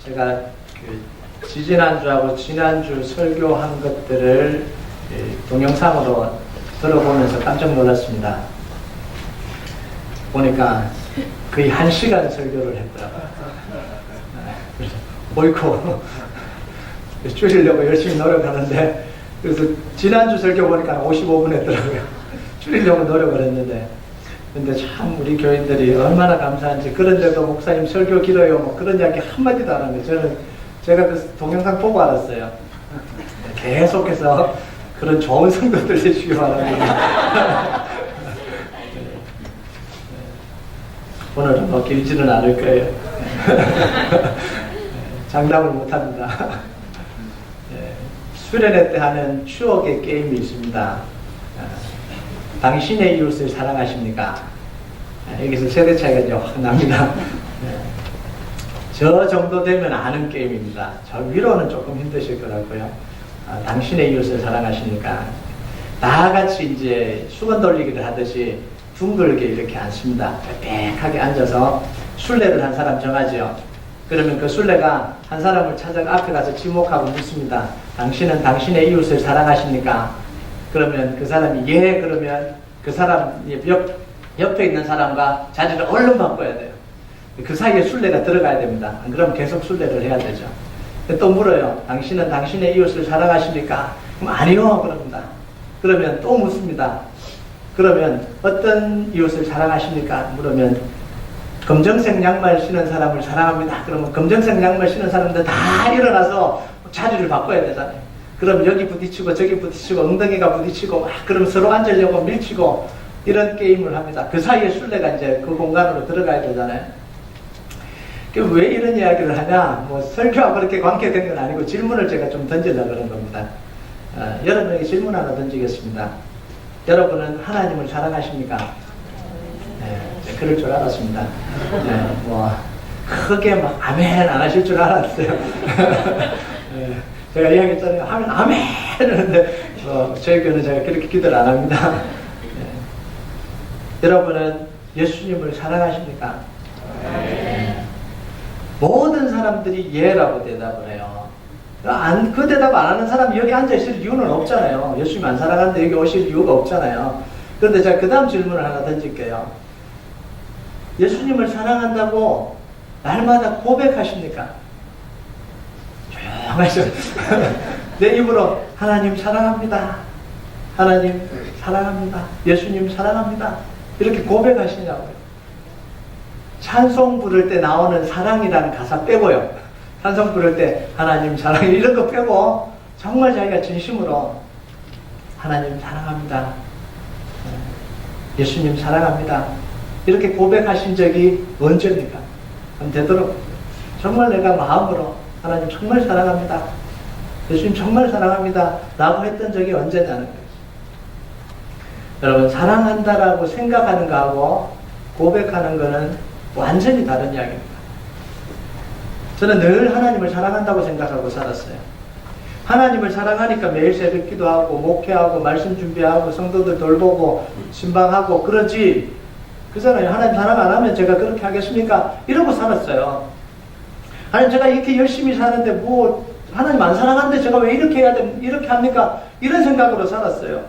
제가 지지난주하고 지난주 설교한 것들을 동영상으로 들어보면서 깜짝 놀랐습니다. 보니까 거의 1시간 설교를 했더라고요. 그래서 보이고 줄이려고 열심히 노력하는데, 그래서 지난주 설교 보니까 55분 했더라고요. 줄이려고 노력을 했는데, 근데 참 우리 교인들이 얼마나 감사한지. 그런데도 목사님 설교 길어요 뭐 그런 이야기 한마디도 안 하는 거예요. 제가 그 동영상 보고 알았어요. 계속해서 그런 좋은 성도들 되시기 바랍니다. 오늘은 뭐 길지는 않을 거예요. 장담을 못합니다. 수련회 때 하는 추억의 게임이 있습니다. 당신의 이웃을 사랑하십니까? 여기서 세대 차이가 이제 확 납니다. 저 정도 되면 아는 게임입니다. 저 위로는 조금 힘드실 거라고요. 당신의 이웃을 사랑하십니까? 다 같이 이제 수건 돌리기를 하듯이 둥글게 이렇게 앉습니다. 빽하게 앉아서 술래를 한 사람 정하죠. 그러면 그 술래가 한 사람을 찾아 앞에 가서 지목하고 묻습니다. 당신은 당신의 이웃을 사랑하십니까? 그러면 그 사람이 예, 그러면 그 사람 옆에 있는 사람과 자리를 얼른 바꿔야 돼요. 그 사이에 술래가 들어가야 됩니다. 안 그러면 계속 술래를 해야 되죠. 또 물어요. 당신은 당신의 이웃을 사랑하십니까? 그럼 아니요, 그럽니다. 그러면 또 묻습니다. 그러면 어떤 이웃을 사랑하십니까? 물으면 검정색 양말 신은 사람을 사랑합니다. 그러면 검정색 양말 신은 사람들 다 일어나서 자리를 바꿔야 되잖아요. 그럼 여기 부딪히고 저기 부딪히고 엉덩이가 부딪히고 막 그럼 서로 앉으려고 밀치고 이런 게임을 합니다. 그 사이에 술래가 이제 그 공간으로 들어가야 되잖아요. 왜 이런 이야기를 하냐? 뭐 설교하고 그렇게 관계된 건 아니고 질문을 제가 좀 던지려고 그런 겁니다. 여러분에게 질문 하나 던지겠습니다. 여러분은 하나님을 사랑하십니까? 네, 그럴 줄 알았습니다. 네, 뭐 크게 막 아멘 안 하실 줄 알았어요. 네, 제가 이야기했잖아요. 하면 아멘 하는데 저희 교회는 제가 그렇게 기도를 안 합니다. 네. 여러분은 예수님을 사랑하십니까? 네. 모든 사람들이 예라고 대답을 해요. 그 대답 안 하는 사람이 여기 앉아있을 이유는 없잖아요. 예수님 안 사랑하는데 여기 오실 이유가 없잖아요. 그런데 제가 그 다음 질문을 하나 던질게요. 예수님을 사랑한다고 날마다 고백하십니까? 조용하셔. 내 입으로 하나님 사랑합니다. 하나님 사랑합니다. 예수님 사랑합니다. 이렇게 고백하시냐고요. 찬송 부를 때 나오는 사랑이라는 가사 빼고요. 찬송 부를 때 하나님 사랑 이런 거 빼고 정말 자기가 진심으로 하나님 사랑합니다. 예수님 사랑합니다. 이렇게 고백하신 적이 언제입니까? 그럼 되도록 정말 내가 마음으로 하나님 정말 사랑합니다. 예수님 정말 사랑합니다. 라고 했던 적이 언제냐는 거예요. 여러분, 사랑한다라고 생각하는 거하고 고백하는 거는 완전히 다른 이야기입니다. 저는 늘 하나님을 사랑한다고 생각하고 살았어요. 하나님을 사랑하니까 매일 새벽 기도하고 목회하고 말씀 준비하고 성도들 돌보고 신방하고 그러지, 그잖아요. 하나님 사랑 안 하면 제가 그렇게 하겠습니까? 이러고 살았어요. 하나님 제가 이렇게 열심히 사는데 뭐 하나님 안 사랑하는데 제가 왜 이렇게 해야 돼? 이렇게 합니까? 이런 생각으로 살았어요.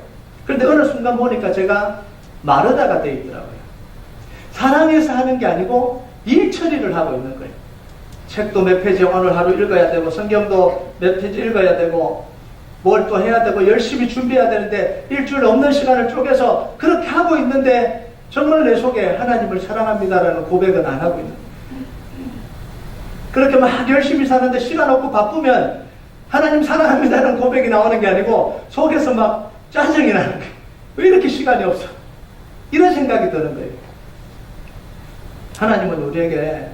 그런데 어느 순간 보니까 제가 마르다가 돼 있더라고요. 사랑해서 하는 게 아니고 일 처리를 하고 있는 거예요. 책도 몇 페이지 오늘 하루 읽어야 되고 성경도 몇 페이지 읽어야 되고 뭘 또 해야 되고 열심히 준비해야 되는데 일주일 없는 시간을 쪼개서 그렇게 하고 있는데 정말 내 속에 하나님을 사랑합니다라는 고백은 안 하고 있는 거예요. 그렇게 막 열심히 사는데 시간 없고 바쁘면 하나님 사랑합니다라는 고백이 나오는 게 아니고 속에서 막 짜증이 나는 거예요. 왜 이렇게 시간이 없어? 이런 생각이 드는 거예요. 하나님은 우리에게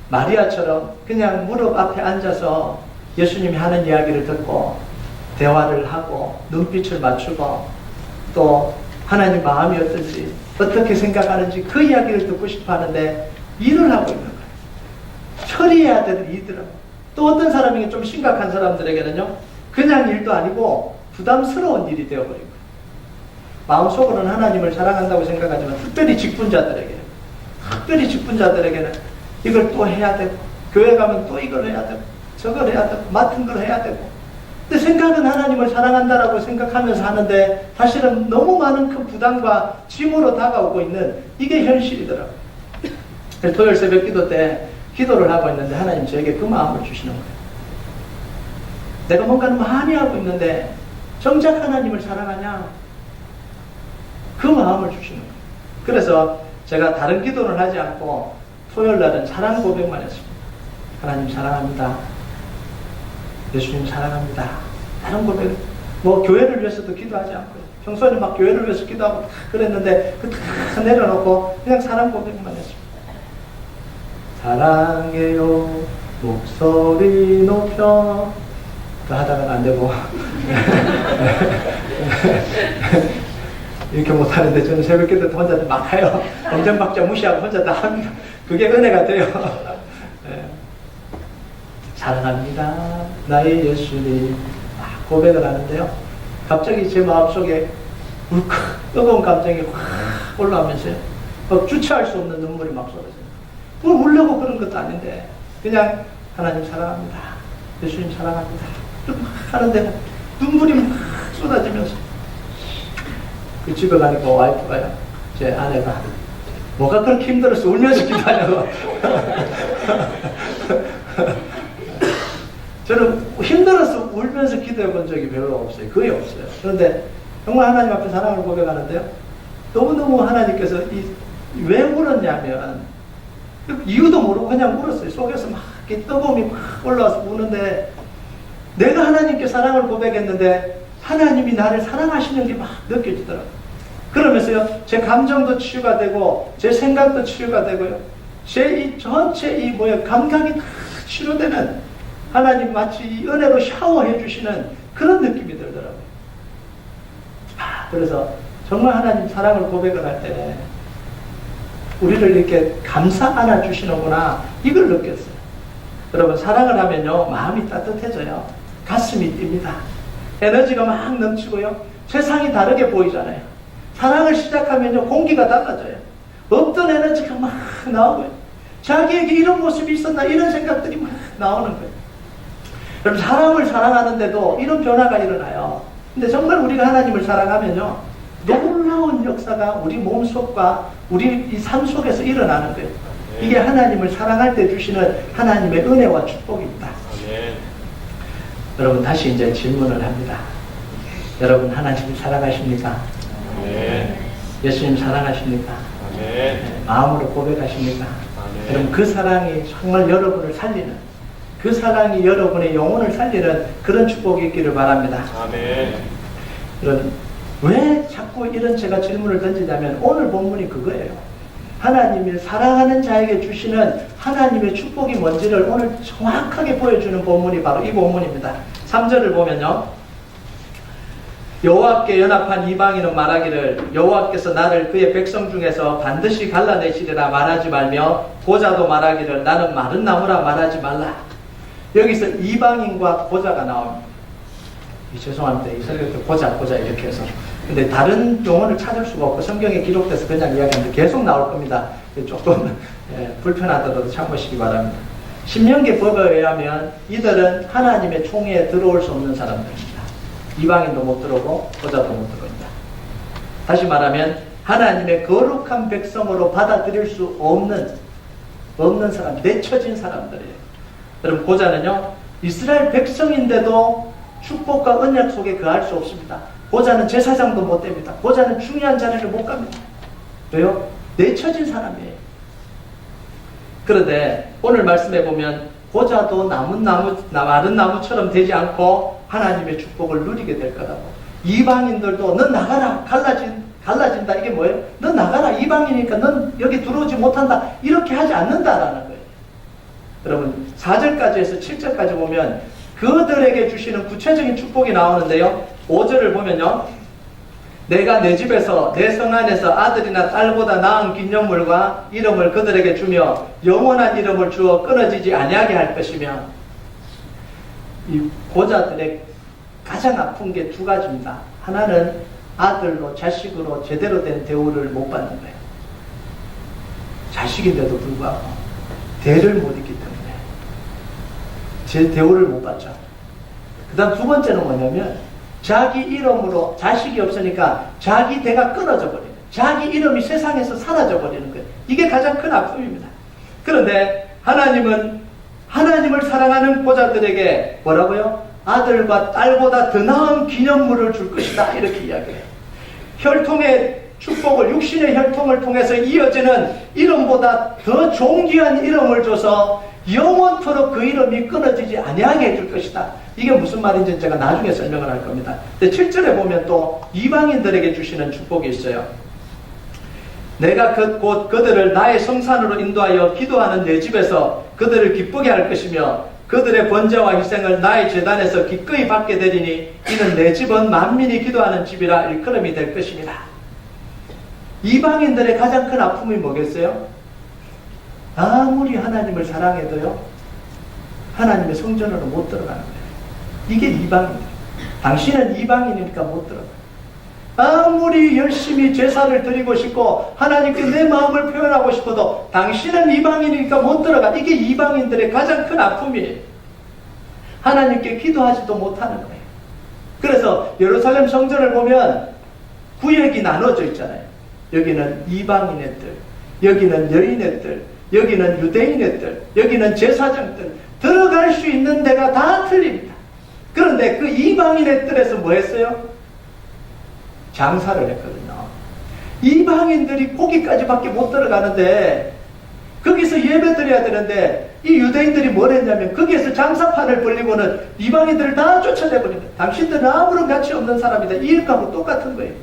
마리아처럼 그냥 무릎 앞에 앉아서 예수님이 하는 이야기를 듣고 대화를 하고 눈빛을 맞추고 또 하나님 마음이 어떤지 어떻게 생각하는지 그 이야기를 듣고 싶어 하는데 일을 하고 있는 거예요. 처리해야 되는 일들은. 또 어떤 사람에게 좀 심각한 사람들에게는요, 그냥 일도 아니고 부담스러운 일이 되어버린 거예요. 마음속으로는 하나님을 사랑한다고 생각하지만 특별히 직분자들에게는 이걸 또 해야 되고 교회 가면 또 이걸 해야 되고 저걸 해야 되고 맡은 걸 해야 되고. 근데 생각은 하나님을 사랑한다라고 생각하면서 하는데 사실은 너무 많은 큰 부담과 짐으로 다가오고 있는 이게 현실이더라고요. 그래서 토요일 새벽 기도 때 기도를 하고 있는데 하나님 저에게 그 마음을 주시는 거예요. 내가 뭔가를 많이 하고 있는데 정작 하나님을 사랑하냐? 그 마음을 주시는 거예요. 그래서 제가 다른 기도를 하지 않고 토요일 날은 사랑 고백만 했습니다. 하나님 사랑합니다. 예수님 사랑합니다. 다른 고백, 뭐 교회를 위해서도 기도하지 않고요. 평소에는 막 교회를 위해서 기도하고 그랬는데 그 다 내려놓고 그냥 사랑 고백만 했습니다. 사랑해요 목소리 높여 그 하다가는 안 되고 이렇게 못하는데 저는 새벽 기도 때 혼자 막 해요. 검정박자 무시하고 혼자 다 합니다. 그게 은혜가 돼요. 네. 사랑합니다 나의 예수님 고백을 하는데요. 갑자기 제 마음속에 울컥 뜨거운 감정이 확 올라오면서요. 막 주체할 수 없는 눈물이 막 쏟아져요. 뭘 울려고 그런 것도 아닌데 그냥 하나님 사랑합니다. 예수님 사랑합니다. 좀 하는데 눈물이 막 쏟아지면서 그 집에 가니까 와이프가요. 제 아내가 뭐가 그렇게 힘들어서 울면서 기도하냐고. 저는 힘들어서 울면서 기도해 본 적이 별로 없어요. 거의 없어요. 그런데 정말 하나님 앞에 사랑을 고백하는데요. 너무너무 하나님께서 왜 울었냐면 이유도 모르고 그냥 울었어요. 속에서 막 이렇게 뜨거움이 막 올라와서 우는데 내가 하나님께 사랑을 고백했는데 하나님이 나를 사랑하시는 게 막 느껴지더라고요. 그러면서요. 제 감정도 치유가 되고 제 생각도 치유가 되고요. 제 이 전체 감각이 다 치료되는 하나님 마치 이 은혜로 샤워해 주시는 그런 느낌이 들더라고요. 그래서 정말 하나님 사랑을 고백을 할 때 우리를 이렇게 감싸 안아 주시는구나 이걸 느꼈어요. 여러분 사랑을 하면요 마음이 따뜻해져요. 가슴이 뜁니다. 에너지가 막 넘치고요. 세상이 다르게 보이잖아요. 사랑을 시작하면요 공기가 달라져요. 없던 에너지가 막 나오고요. 자기에게 이런 모습이 있었나 이런 생각들이 막 나오는 거예요. 여러분 사람을 사랑하는데도 이런 변화가 일어나요. 근데 정말 우리가 하나님을 사랑하면요 놀라운 역사가 우리 몸속과 우리 이 삶 속에서 일어나는 거예요. 이게 하나님을 사랑할 때 주시는 하나님의 은혜와 축복입니다. 여러분 다시 이제 질문을 합니다. 여러분 하나님을 사랑하십니까? 예수님 사랑하십니까? 마음으로 고백하십니까? 여러분 그 사랑이 정말 여러분을 살리는 그 사랑이 여러분의 영혼을 살리는 그런 축복이 있기를 바랍니다. 여러분 왜 자꾸 이런 제가 질문을 던지냐면 오늘 본문이 그거예요. 하나님을 사랑하는 자에게 주시는 하나님의 축복이 뭔지를 오늘 정확하게 보여주는 본문이 바로 이 본문입니다. 3절을 보면요. 여호와께 연합한 이방인은 말하기를 여호와께서 나를 그의 백성 중에서 반드시 갈라내시리라 말하지 말며 고자도 말하기를 나는 마른 나무라 말하지 말라. 여기서 이방인과 고자가 나옵니다. 죄송합니다. 이 설교 때 고자 이렇게 해서 근데 다른 용어를 찾을 수가 없고 성경에 기록돼서 그냥 이야기하는데 계속 나올 겁니다. 조금 불편하더라도 참으시기 바랍니다. 신명기 법에 의하면 이들은 하나님의 총회에 들어올 수 없는 사람들입니다. 이방인도 못 들어오고 고자도 못 들어옵니다. 다시 말하면 하나님의 거룩한 백성으로 받아들일 수 없는 사람, 내쳐진 사람들이에요. 여러분 고자는요 이스라엘 백성인데도 축복과 언약 속에 거할 수 없습니다. 고자는 제사장도 못 됩니다. 고자는 중요한 자리를 못 갑니다. 왜요? 내쳐진 사람이에요. 그런데 오늘 말씀해 보면 고자도 마른 나무처럼 되지 않고 하나님의 축복을 누리게 될 거라고. 이방인들도 넌 나가라 갈라진다 이게 뭐예요? 넌 나가라 이방이니까 넌 여기 들어오지 못한다 이렇게 하지 않는다라는 거예요. 여러분 4절까지 해서 7절까지 보면 그들에게 주시는 구체적인 축복이 나오는데요. 5절을 보면요. 내가 내 집에서 내 성 안에서 아들이나 딸보다 나은 기념물과 이름을 그들에게 주며 영원한 이름을 주어 끊어지지 아니하게 할 것이며 이 고자들의 가장 아픈 게 두 가지입니다. 하나는 아들로 자식으로 제대로 된 대우를 못 받는 거예요. 자식인데도 불구하고 대를 못 잇기 때문에 제 대우를 못 받죠. 그 다음 두 번째는 뭐냐면 자기 이름으로 자식이 없으니까 자기 대가 끊어져 버리는, 자기 이름이 세상에서 사라져 버리는 거예요. 이게 가장 큰 아픔입니다. 그런데 하나님은 하나님을 사랑하는 보자들에게 뭐라고요? 아들과 딸보다 더 나은 기념물을 줄 것이다, 이렇게 이야기해요. 혈통의 축복을, 육신의 혈통을 통해서 이어지는 이름보다 더 존귀한 이름을 줘서 영원토록 그 이름이 끊어지지 아니하게 해줄 것이다. 이게 무슨 말인지 제가 나중에 설명을 할 겁니다. 근데 7절에 보면 또 이방인들에게 주시는 축복이 있어요. 내가 곧 그들을 나의 성산으로 인도하여 기도하는 내 집에서 그들을 기쁘게 할 것이며 그들의 번제와 희생을 나의 제단에서 기꺼이 받게 되리니 이는 내 집은 만민이 기도하는 집이라 일컬음이 될 것입니다. 이방인들의 가장 큰 아픔이 뭐겠어요? 아무리 하나님을 사랑해도요, 하나님의 성전으로 못 들어가는 거예요. 이게 이방인들. 당신은 이방인이니까 못 들어가요. 아무리 열심히 제사를 드리고 싶고 하나님께 내 마음을 표현하고 싶어도 당신은 이방인이니까 못 들어가. 이게 이방인들의 가장 큰 아픔이에요. 하나님께 기도하지도 못하는 거예요. 그래서 예루살렘 성전을 보면 구역이 나눠져 있잖아요. 여기는 이방인의 뜰, 여기는 여인의 뜰, 여기는 유대인의 뜰, 여기는 제사장들, 들어갈 수 있는 데가 다 틀립니다. 그런데 그 이방인의 뜰에서 뭐 했어요? 장사를 했거든요. 이방인들이 거기까지밖에 못 들어가는데 거기서 예배 드려야 되는데 이 유대인들이 뭘 했냐면 거기에서 장사판을 벌리고는 이방인들을 다 쫓아내버린 거예요. 당신들은 아무런 가치 없는 사람이다. 이렇게하고 똑같은 거예요.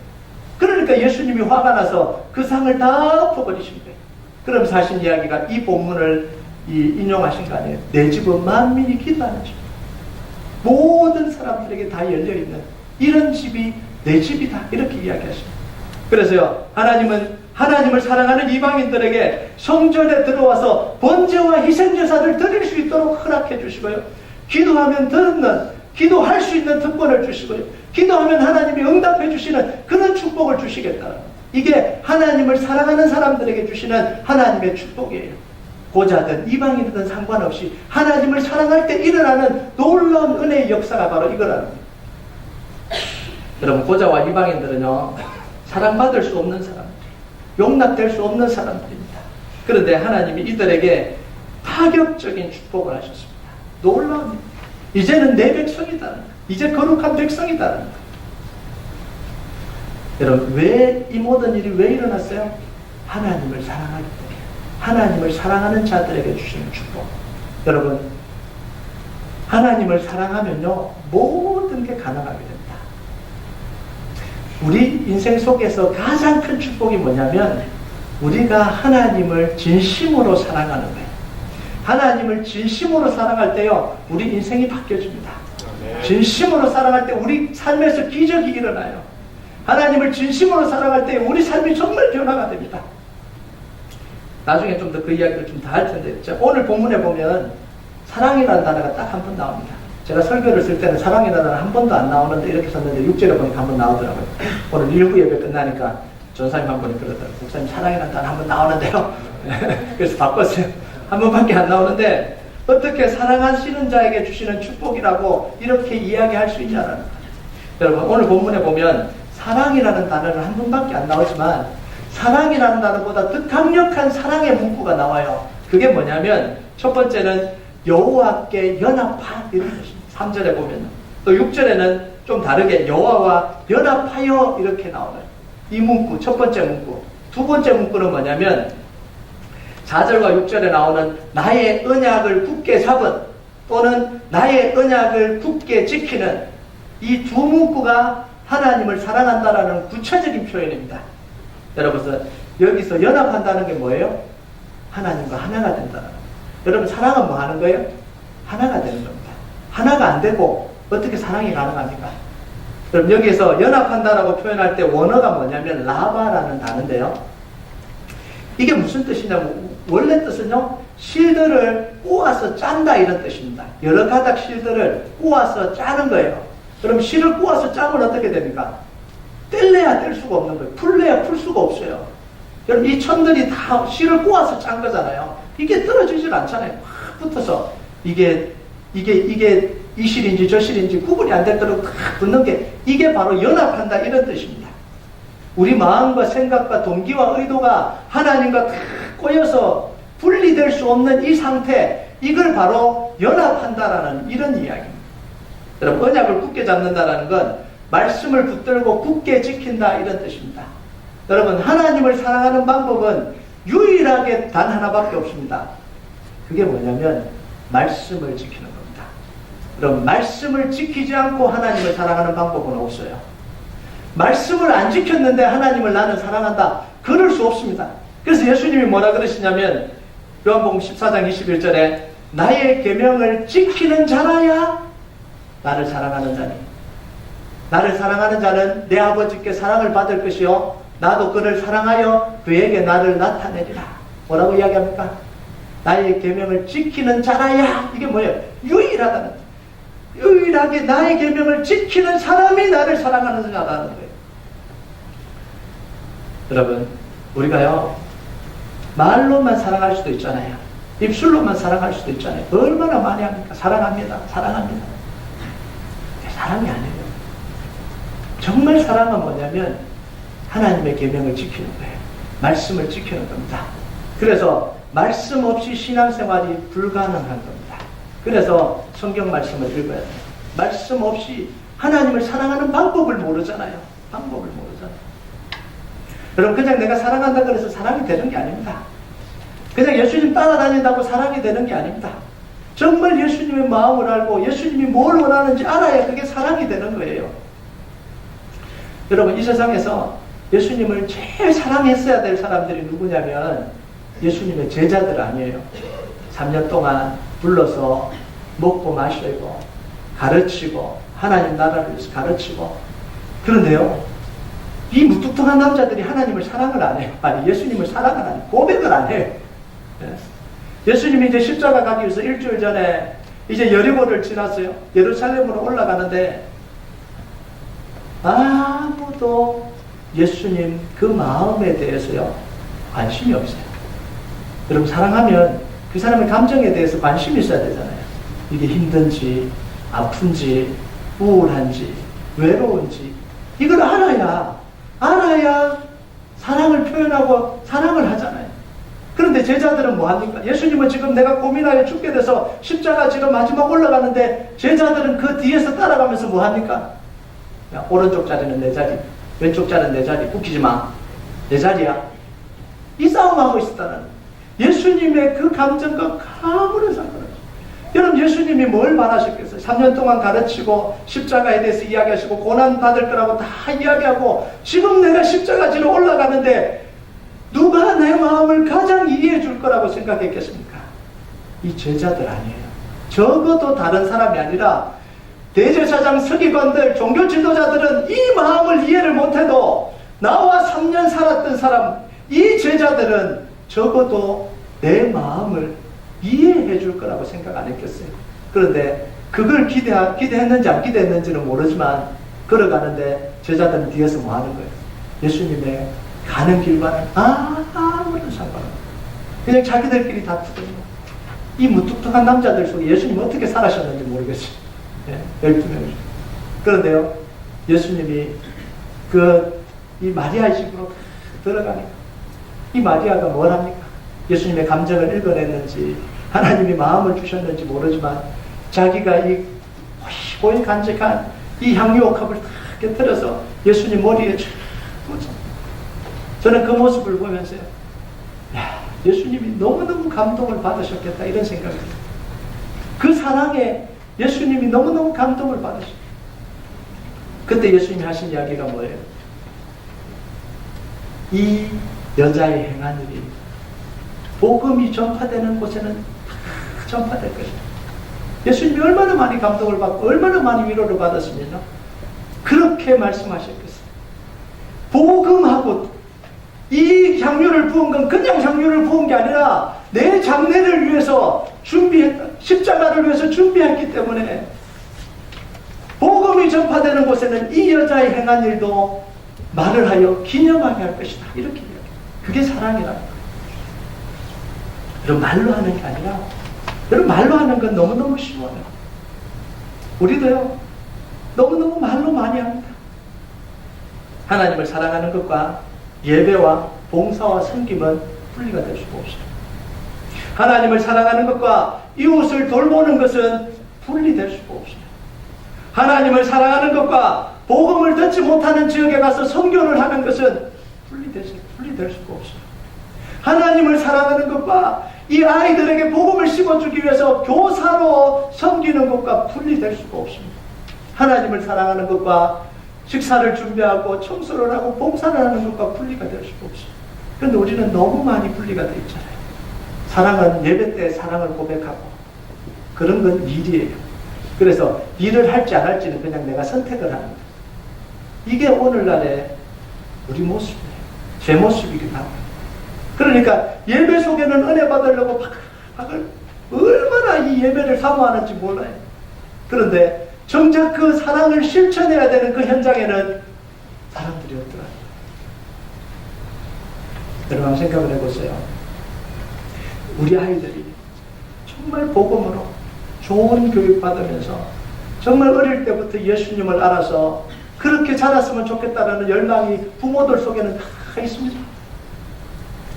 그러니까 예수님이 화가 나서 그 상을 다 엎어버리신 거예요. 그럼 사실 이야기가 이 본문을 인용하신 거 아니에요? 내 집은 만민이 기도하는 집. 모든 사람들에게 다 열려있는 이런 집이 내 집이다, 이렇게 이야기하십니다. 그래서요, 하나님은 하나님을 사랑하는 이방인들에게 성전에 들어와서 번제와 희생제사를 드릴 수 있도록 허락해 주시고요, 기도하면 듣는, 기도할 수 있는 특권을 주시고요, 기도하면 하나님이 응답해 주시는 그런 축복을 주시겠다. 이게 하나님을 사랑하는 사람들에게 주시는 하나님의 축복이에요. 고자든 이방인이든 상관없이 하나님을 사랑할 때 일어나는 놀라운 은혜의 역사가 바로 이거라는 거예요. 여러분, 고자와 이방인들은요, 사랑받을 수 없는 사람들, 용납될 수 없는 사람들입니다. 그런데 하나님이 이들에게 파격적인 축복을 하셨습니다. 놀라운 일. 이제는 내 백성이다. 이제 거룩한 백성이다. 여러분, 왜 이 모든 일이 왜 일어났어요? 하나님을 사랑하기 때문에. 하나님을 사랑하는 자들에게 주시는 축복. 여러분, 하나님을 사랑하면요, 모든 게 가능하게 됩니다. 우리 인생 속에서 가장 큰 축복이 뭐냐면 우리가 하나님을 진심으로 사랑하는 거예요. 하나님을 진심으로 사랑할 때요, 우리 인생이 바뀌어집니다. 진심으로 사랑할 때 우리 삶에서 기적이 일어나요. 하나님을 진심으로 사랑할 때 우리 삶이 정말 변화가 됩니다. 나중에 좀 더 그 이야기를 좀 더 할 텐데, 오늘 본문에 보면 사랑이라는 단어가 딱 한 번 나옵니다. 제가 설교를 쓸 때는 사랑이라는 단어 한 번도 안 나오는데 이렇게 썼는데 6절에 보니까 한 번 나오더라고요. 오늘 1부 예배 끝나니까 전사님 한 분이 그러더라고요. 목사님, 사랑이라는 단어 한 번 나오는데요. 그래서 바꿨어요. 한 번밖에 안 나오는데 어떻게 사랑하시는 자에게 주시는 축복이라고 이렇게 이야기할 수 있냐는 거예요. 여러분, 오늘 본문에 보면 사랑이라는 단어는 한 번밖에 안 나오지만 사랑이라는 단어보다 더 강력한 사랑의 문구가 나와요. 그게 뭐냐면 첫 번째는 여호와께 연합한 이런 뜻입니다. 3절에 보면. 또 6절에는 좀 다르게 여호와와 연합하여 이렇게 나와요. 이 문구, 첫 번째 문구. 두 번째 문구는 뭐냐면 4절과 6절에 나오는 나의 언약을 굳게 잡은 또는 나의 언약을 굳게 지키는 이 두 문구가 하나님을 사랑한다라는 구체적인 표현입니다. 여러분, 여기서 연합한다는 게 뭐예요? 하나님과 하나가 된다는 거예요. 여러분, 사랑은 뭐 하는 거예요? 하나가 되는 겁니다. 하나가 안 되고 어떻게 사랑이 가능합니까? 그럼 여기서 연합한다라고 표현할 때 원어가 뭐냐면 라바라는 단어인데요. 이게 무슨 뜻이냐면 원래 뜻은요, 실들을 꼬아서 짠다 이런 뜻입니다. 여러 가닥 실들을 꼬아서 짜는 거예요. 그럼 실을 꼬아서 짜면 어떻게 됩니까? 뗄래야 뗄 수가 없는 거예요. 풀래야 풀 수가 없어요. 여러분, 이 천들이 다 실을 꼬아서 짠 거잖아요. 이게 떨어지질 않잖아요. 확 붙어서 이게 이게 이 실인지 저 실인지 구분이 안 될 대로 탁 붙는 게 이게 바로 연합한다 이런 뜻입니다. 우리 마음과 생각과 동기와 의도가 하나님과 탁 꼬여서 분리될 수 없는 이 상태, 이걸 바로 연합한다라는 이런 이야기입니다. 여러분, 언약을 굳게 잡는다라는 건 말씀을 붙들고 굳게 지킨다 이런 뜻입니다. 여러분, 하나님을 사랑하는 방법은 유일하게 단 하나밖에 없습니다. 그게 뭐냐면 말씀을 지키는 겁니다. 그럼 말씀을 지키지 않고 하나님을 사랑하는 방법은 없어요. 말씀을 안 지켰는데 하나님을 나는 사랑한다, 그럴 수 없습니다. 그래서 예수님이 뭐라 그러시냐면 요한복음 14장 21절에 나의 계명을 지키는 자라야 나를 사랑하는 자니, 나를 사랑하는 자는 내 아버지께 사랑을 받을 것이요 나도 그를 사랑하여 그에게 나를 나타내리라. 뭐라고 이야기합니까? 나의 계명을 지키는 자라야. 이게 뭐예요? 유일하다는, 유일하게 나의 계명을 지키는 사람이 나를 사랑하는 자라는 거예요. 여러분, 우리가요 말로만 사랑할 수도 있잖아요. 입술로만 사랑할 수도 있잖아요. 얼마나 많이 합니까? 사랑합니다, 사랑합니다. 사랑이 아니에요. 정말 사랑은 뭐냐면 하나님의 계명을 지키는 거예요. 말씀을 지키는 겁니다. 그래서 말씀 없이 신앙생활이 불가능한 겁니다. 그래서 성경 말씀을 읽어야 돼요. 말씀 없이 하나님을 사랑하는 방법을 모르잖아요. 방법을 모르잖아요. 여러분, 그냥 내가 사랑한다 그래서 사랑이 되는 게 아닙니다. 그냥 예수님 따라다닌다고 사랑이 되는 게 아닙니다. 정말 예수님의 마음을 알고 예수님이 뭘 원하는지 알아야 그게 사랑이 되는 거예요. 여러분, 이 세상에서 예수님을 제일 사랑했어야 될 사람들이 누구냐면 예수님의 제자들 아니에요. 3년 동안 불러서 먹고 마시고 가르치고 하나님 나라를 위해서 가르치고. 그런데요, 이 무뚝뚝한 남자들이 하나님을 사랑을 안 해요. 아니, 예수님을 사랑을 안 해요. 고백을 안 해요. 예수님이 이제 십자가 가기 위해서 일주일 전에 이제 여리고를 지났어요. 예루살렘으로 올라가는데 아무도 예수님 그 마음에 대해서요 관심이 없어요. 여러분, 사랑하면 그 사람의 감정에 대해서 관심이 있어야 되잖아요. 이게 힘든지 아픈지 우울한지 외로운지 이걸 알아야 사랑을 표현하고 사랑을 하잖아요. 그런데 제자들은 뭐합니까? 예수님은 지금 내가 고민하여 죽게 돼서 십자가 지러 마지막 올라가는데 제자들은 그 뒤에서 따라가면서 뭐합니까? 야, 오른쪽 자리는 내 자리, 왼쪽 자리는 내 자리, 웃기지 마, 내 자리야. 이 싸움하고 있었다는 예수님의 그 감정과 아무런 상관없어요. 여러분, 예수님이 뭘 바라셨겠어요? 3년 동안 가르치고 십자가에 대해서 이야기하시고 고난받을 거라고 다 이야기하고 지금 내가 십자가 지러 올라가는데 누가 내 마음을 가장 이해해 줄 거라고 생각했겠습니까? 이 제자들 아니에요. 적어도 다른 사람이 아니라 대제사장 서기관들 종교 지도자들은 이 마음을 이해를 못해도 나와 3년 살았던 사람, 이 제자들은 적어도 내 마음을 이해해 줄 거라고 생각 안 했겠어요. 그런데 그걸 기대했는지 안 기대했는지는 모르지만 걸어가는데 제자들은 뒤에서 뭐 하는 거예요? 예수님의 가는 길과는 아무런 상관없어요. 그냥 자기들끼리 다투거든요. 이 무뚝뚝한 남자들 속에 예수님 어떻게 살아셨는지 모르겠어요. 12명이죠. 그런데요, 예수님이 이 마리아의 집으로 들어가니까 이 마리아가 뭘 합니까? 예수님의 감정을 읽어냈는지 하나님이 마음을 주셨는지 모르지만 자기가 이 고이 간직한 이 향유옥합을 다 곁들여서 예수님 머리에 쫙 묻어. 저는 그 모습을 보면서요, 야, 예수님이 너무너무 감동을 받으셨겠다 이런 생각이 들어요. 그 사랑에 예수님이 너무너무 감동을 받으셨어요. 그때 예수님이 하신 이야기가 뭐예요? 이 여자의 행한 일이 복음이 전파되는 곳에는 다 전파될 것이다. 예수님이 얼마나 많이 감동을 받고 얼마나 많이 위로를 받았으면요, 그렇게 말씀하셨겠어요. 복음하고 이 향유를 부은 건 그냥 향유를 부은 게 아니라 내 장례를 위해서 준비했다. 십자가를 위해서 준비했기 때문에 복음이 전파되는 곳에는 이 여자의 행한 일도 말을 하여 기념하게 할 것이다. 이렇게 이야기해요. 그게 사랑이라는 거예요. 여러분, 말로 하는 게 아니라, 여러분, 말로 하는 건 너무너무 쉬워요. 우리도요, 너무너무 말로 많이 합니다. 하나님을 사랑하는 것과 예배와 봉사와 섬김은 분리가 될 수가 없어요. 하나님을 사랑하는 것과 이웃을 돌보는 것은 분리될 수가 없어요. 하나님을 사랑하는 것과 복음을 듣지 못하는 지역에 가서 선교를 하는 것은 분리될 수가 없어요. 하나님을 사랑하는 것과 이 아이들에게 복음을 심어주기 위해서 교사로 섬기는 것과 분리될 수가 없습니다. 하나님을 사랑하는 것과 식사를 준비하고 청소를 하고 봉사를 하는 것과 분리가 될 수가 없어요. 그런데 우리는 너무 많이 분리가 되어 있잖아요. 사랑은 예배 때 사랑을 고백하고 그런 건 일이에요. 그래서 일을 할지 안 할지는 그냥 내가 선택을 합니다. 이게 오늘날의 우리 모습이에요. 제 모습이기도 합니다. 그러니까 예배 속에는 은혜 받으려고 얼마나 이 예배를 사모하는지 몰라요. 그런데 정작 그 사랑을 실천해야 되는 그 현장에는 사람들이 없더라고요. 여러분 한번 생각을 해보세요. 우리 아이들이 정말 복음으로 좋은 교육 받으면서 정말 어릴 때부터 예수님을 알아서 그렇게 자랐으면 좋겠다라는 열망이 부모들 속에는 다 있습니다.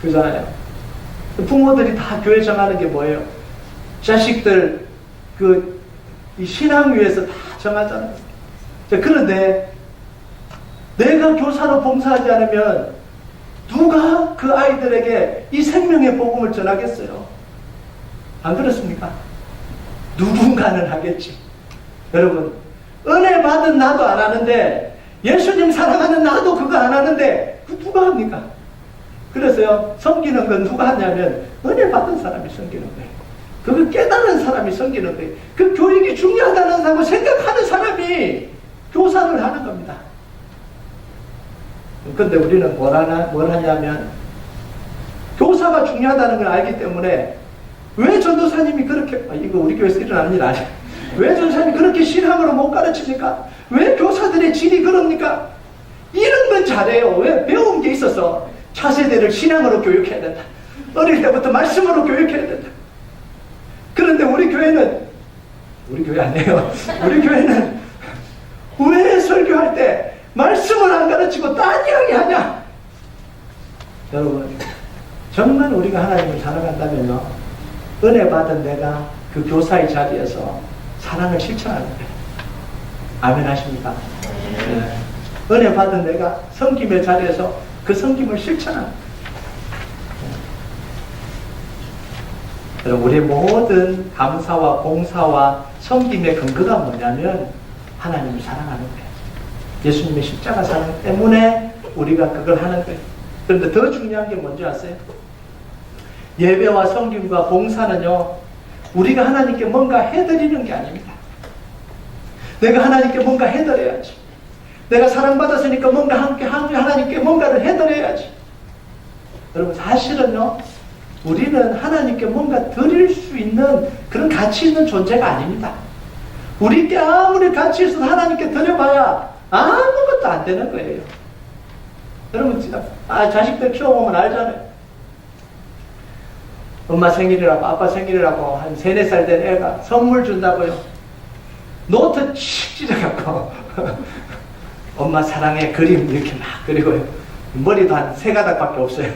그잖아요. 부모들이 다 교회 정하는 게 뭐예요? 자식들 이 신앙 위에서 다 정하잖아요. 그런데 내가 교사로 봉사하지 않으면 누가 그 아이들에게 이 생명의 복음을 전하겠어요? 안 그렇습니까? 누군가는 하겠지. 여러분, 은혜 받은 나도 안 하는데 예수님 사랑하는 나도 그거 안 하는데 그 누가 합니까? 그래서요, 섬기는 건 누가 하냐면 은혜 받은 사람이 섬기는 거예요. 그걸 깨달은 사람이 섬기는 거예요. 그 교육이 중요하다는 생각하는 사람이 교사를 하는 겁니다. 근데 우리는 뭘 하냐면 교사가 중요하다는 걸 알기 때문에 왜 전도사님이 그렇게 이거 우리 교회에서 일어나는 일 아니에요. 왜 전도사님이 그렇게 신앙으로 못 가르칩니까? 왜 교사들의 질이 그럽니까? 이런 건 잘해요. 왜? 배운 게 있어서 차세대를 신앙으로 교육해야 된다. 어릴 때부터 말씀으로 교육해야 된다. 그런데 우리 교회 아니에요. 우리 교회는 왜 설교할 때 말씀을 안 가르치고 딴 이야기 하냐? 여러분, 정말 우리가 하나님을 사랑한다면요, 은혜 받은 내가 그 교사의 자리에서 사랑을 실천하는 거예요. 아멘 하십니까? 네. 은혜 받은 내가 섬김의 자리에서 그 섬김을 실천하는 거예요. 여러분, 우리의 모든 감사와 봉사와 섬김의 근거가 뭐냐면 하나님을 사랑하는 거예요. 예수님의 십자가 사랑 때문에 우리가 그걸 하는 거예요. 그런데 더 중요한 게 뭔지 아세요? 예배와 섬김과 봉사는요, 우리가 하나님께 뭔가 해드리는 게 아닙니다. 내가 하나님께 뭔가 해드려야지. 내가 사랑받았으니까 뭔가 함께 하나님께 뭔가를 해드려야지. 여러분, 사실은요, 우리는 하나님께 뭔가 드릴 수 있는 그런 가치 있는 존재가 아닙니다. 우리께 아무리 가치 있어도 하나님께 드려봐야 아무것도 안 되는 거예요. 여러분, 자식들 키워보면 알잖아요. 엄마 생일이라고, 아빠 생일이라고 한 3, 4살 된 애가 선물 준다고요. 노트 칙 찢어갖고 엄마 사랑해 그림 이렇게 막 그리고요. 머리도 한 3가닥밖에 없어요.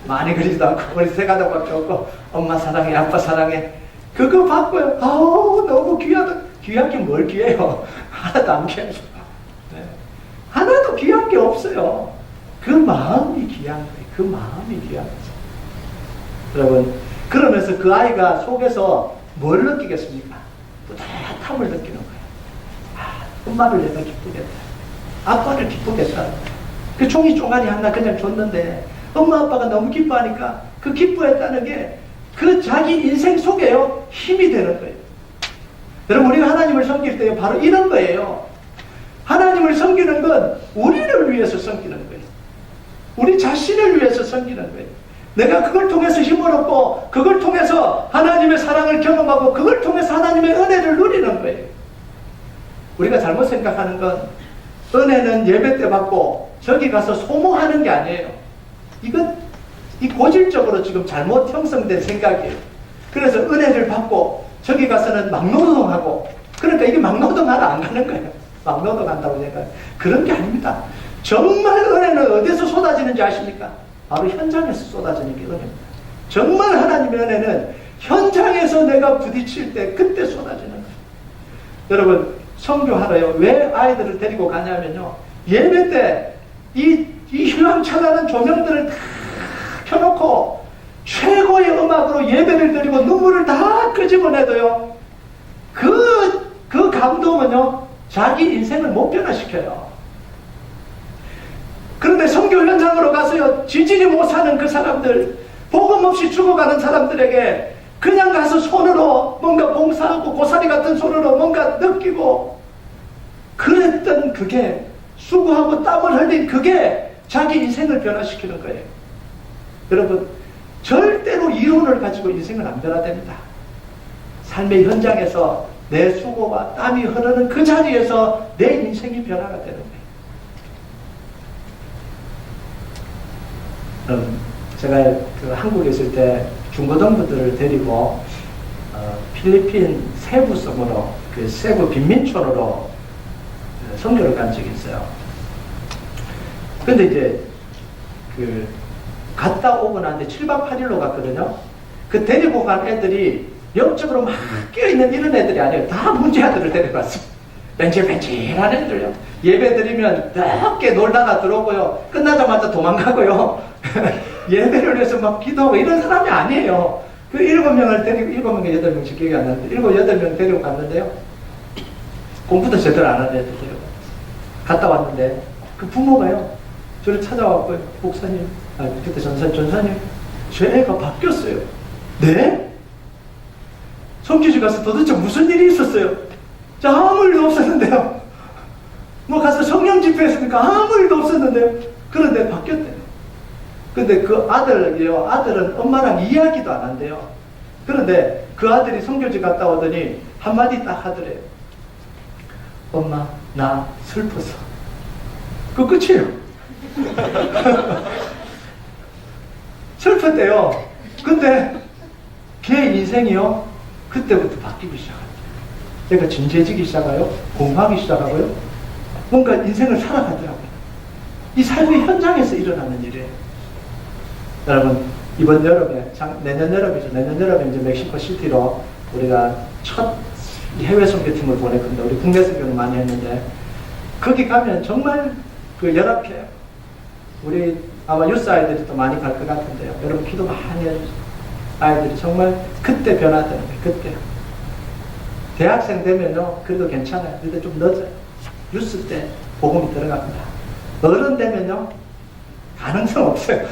많이 그리지도 않고 머리 3가닥밖에 없고 엄마 사랑해, 아빠 사랑해. 그거 받고요. 아우, 너무 귀하다. 귀한 게 뭘 귀해요? 하나도 안 귀해요. 네. 하나도 귀한 게 없어요. 그 마음이 귀한 거예요. 그 마음이 귀한 거죠. 여러분, 그러면서 그 아이가 속에서 뭘 느끼겠습니까? 뿌듯함을 느끼는 거예요. 엄마를 내가 기쁘겠다. 아빠를 기쁘겠다. 그 종이 쪼가리 하나 그냥 줬는데 엄마 아빠가 너무 기뻐하니까 그 기뻐했다는 게 그 자기 인생 속에요, 힘이 되는 거예요. 여러분, 우리가 하나님을 섬길 때 바로 이런 거예요. 하나님을 섬기는 건 우리를 위해서 섬기는 거예요. 우리 자신을 위해서 섬기는 거예요. 내가 그걸 통해서 힘을 얻고 그걸 통해서 하나님의 사랑을 경험하고 그걸 통해서 하나님의 은혜를 누리는 거예요. 우리가 잘못 생각하는 건 은혜는 예배 때 받고 저기 가서 소모하는 게 아니에요. 이건 고질적으로 지금 잘못 형성된 생각이에요. 그래서 은혜를 받고 저기 가서는 막노동하고, 그러니까 이게 막노동 나는 안 가는 거예요. 막노동 간다고 생각해요. 그런 게 아닙니다. 정말 은혜는 어디서 쏟아지는지 아십니까? 바로 현장에서 쏟아지는 게 은혜입니다. 정말 하나님의 은혜는 현장에서 내가 부딪힐 때 그때 쏟아지는 거예요. 여러분 성교하러요. 왜 아이들을 데리고 가냐면요. 예배 때 이 휘황찬란한 조명들을 다 켜놓고 최고의 음악으로 예배를 드리고 눈물을 다 끄집어내도요. 그 감동은요. 자기 인생을 못 변화시켜요. 그런데 성교 현장으로 가서요. 지지리 못 사는 그 사람들, 복음 없이 죽어가는 사람들에게 그냥 가서 손으로 뭔가 봉사하고 고사리 같은 손으로 뭔가 느끼고 그랬던 그게 수고하고 땀을 흘린 그게 자기 인생을 변화시키는 거예요. 여러분 절대로 이론을 가지고 인생을 안 변화됩니다. 삶의 현장에서 내 수고와 땀이 흐르는 그 자리에서 내 인생이 변화가 되는 거예요. 제가 그 한국에 있을 때 중고등부들을 데리고 필리핀 세부 섬으로 그 세부 빈민촌으로 선교를 간 적이 있어요. 근데 이제 그 갔다 오고 나는데 7박 8일로 갔거든요. 그 데리고 간 애들이 영적으로 막 끼어있는 이런 애들이 아니에요. 다 문제아들을 데려갔어요. 벤질벤질한 애들요. 예배 드리면 늦게 놀다가 들어오고요. 끝나자마자 도망가고요. 예배를 위해서 막 기도하고 이런 사람이 아니에요. 그 7명을 데리고, 7명에 8명씩 기억이 안 나는데, 7, 8명 데리고 갔는데요. 공부도 제대로 안 하는 애들이에요. 갔다 왔는데, 그 부모가요. 저를 찾아왔고, 목사님, 그때 전사님, 제 애가 바뀌었어요. 네? 성교지 가서 도대체 무슨 일이 있었어요? 자, 아무 일도 없었는데요. 뭐 가서 성령 집회했으니까 아무 일도 없었는데요. 그런데 바뀌었대요. 근데 그 아들이요. 아들은 엄마랑 이야기도 안 한대요. 그런데 그 아들이 성교지 갔다 오더니 한마디 딱 하더래요. 엄마, 나 슬퍼서. 그 끝이에요. 슬펐대요. 근데 걔 인생이요. 그때부터 바뀌기 시작합니다. 얘가 진지해지기 시작해요. 공부하기 시작하고요. 뭔가 인생을 살아가더라고요. 이 삶의 현장에서 일어나는 일이에요. 여러분, 이번 여름에, 내년 여름에 이제 멕시코 시티로 우리가 첫 해외 선교팀을 보낼 건데, 우리 국내 선교는 많이 했는데, 거기 가면 정말 그 열악해요. 우리 아마 유스 아이들이 또 많이 갈 것 같은데요. 여러분 기도 많이 해주세요. 아이들이 정말 그때 변화되는 거예요. 그때. 대학생 되면요, 그래도 괜찮아요. 근데 좀 늦어요. 유스 때 복음이 들어갑니다. 어른 되면요, 가능성 없어요.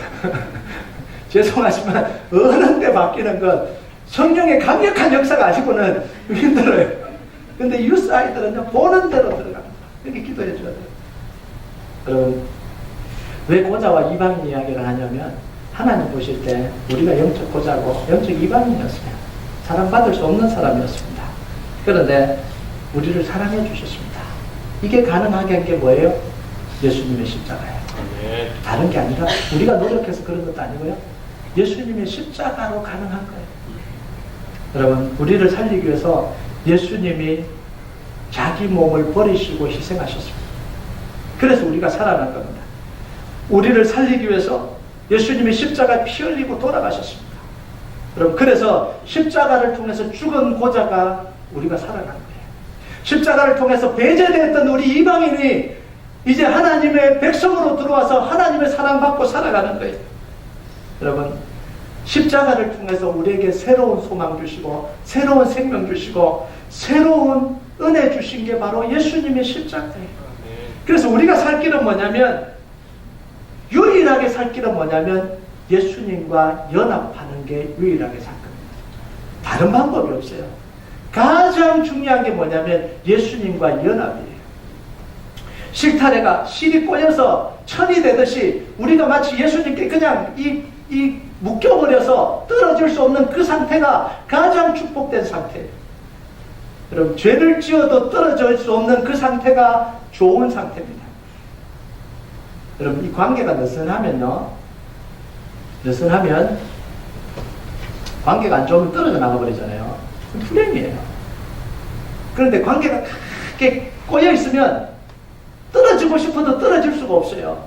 죄송하지만 어른 때 바뀌는 건 성령의 강력한 역사가 아니고는 힘들어요. 근데 유스 아이들은요, 보는 대로 들어갑니다. 이렇게 기도해 줘야 돼요. 여러분, 왜 고자와 이방인 이야기를 하냐면, 하나님 보실 때 우리가 영적 고자고 영적 이방인이었어요. 사랑받을 수 없는 사람이었습니다. 그런데 우리를 사랑해 주셨습니다. 이게 가능하게 한 게 뭐예요? 예수님의 십자가예요. 다른 게 아니라 우리가 노력해서 그런 것도 아니고요. 예수님의 십자가로 가능한 거예요. 여러분, 우리를 살리기 위해서 예수님이 자기 몸을 버리시고 희생하셨습니다. 그래서 우리가 살아난 겁니다. 우리를 살리기 위해서 예수님이 십자가에 피 흘리고 돌아가셨습니다. 여러분, 그래서 십자가를 통해서 죽은 고자가 우리가 살아난 거예요. 십자가를 통해서 배제되었던 우리 이방인이 이제 하나님의 백성으로 들어와서 하나님의 사랑받고 살아가는 거예요. 여러분, 십자가를 통해서 우리에게 새로운 소망 주시고 새로운 생명 주시고 새로운 은혜 주신 게 바로 예수님의 십자가예요. 그래서 우리가 살 길은 뭐냐면, 유일하게 살 길은 뭐냐면 예수님과 연합하는 게 유일하게 살 겁니다. 다른 방법이 없어요. 가장 중요한 게 뭐냐면 예수님과 연합이에요. 실타래가 실이 꼬여서 천이 되듯이 우리가 마치 예수님께 그냥 이 묶여버려서 떨어질 수 없는 그 상태가 가장 축복된 상태예요. 여러분, 죄를 지어도 떨어질 수 없는 그 상태가 좋은 상태입니다. 여러분, 이 관계가 느슨하면 관계가 안 좋으면 떨어져 나가버리잖아요. 불행이에요. 그런데 관계가 이렇게 꼬여 있으면 떨어지고 싶어도 떨어질 수가 없어요.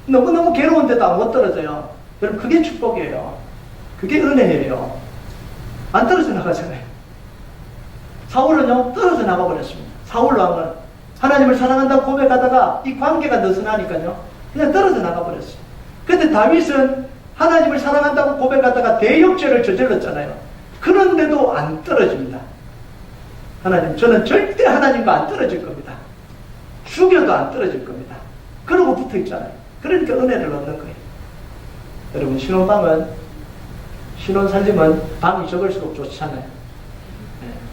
너무너무 괴로운데도 못 떨어져요. 여러분, 그게 축복이에요. 그게 은혜예요. 안 떨어져 나가잖아요. 사울은요, 떨어져 나가버렸습니다. 사울 왕은 하나님을 사랑한다고 고백하다가 이 관계가 느슨하니까요, 그냥 떨어져 나가버렸어요. 근데 다윗은 하나님을 사랑한다고 고백하다가 대역죄를 저질렀잖아요. 그런데도 안 떨어집니다. 하나님, 저는 절대 하나님과 안 떨어질 겁니다. 죽여도 안 떨어질 겁니다. 그러고 붙어 있잖아요. 그러니까 은혜를 얻는 거예요. 여러분, 신혼살림은 방이 적을수록 좋잖아요.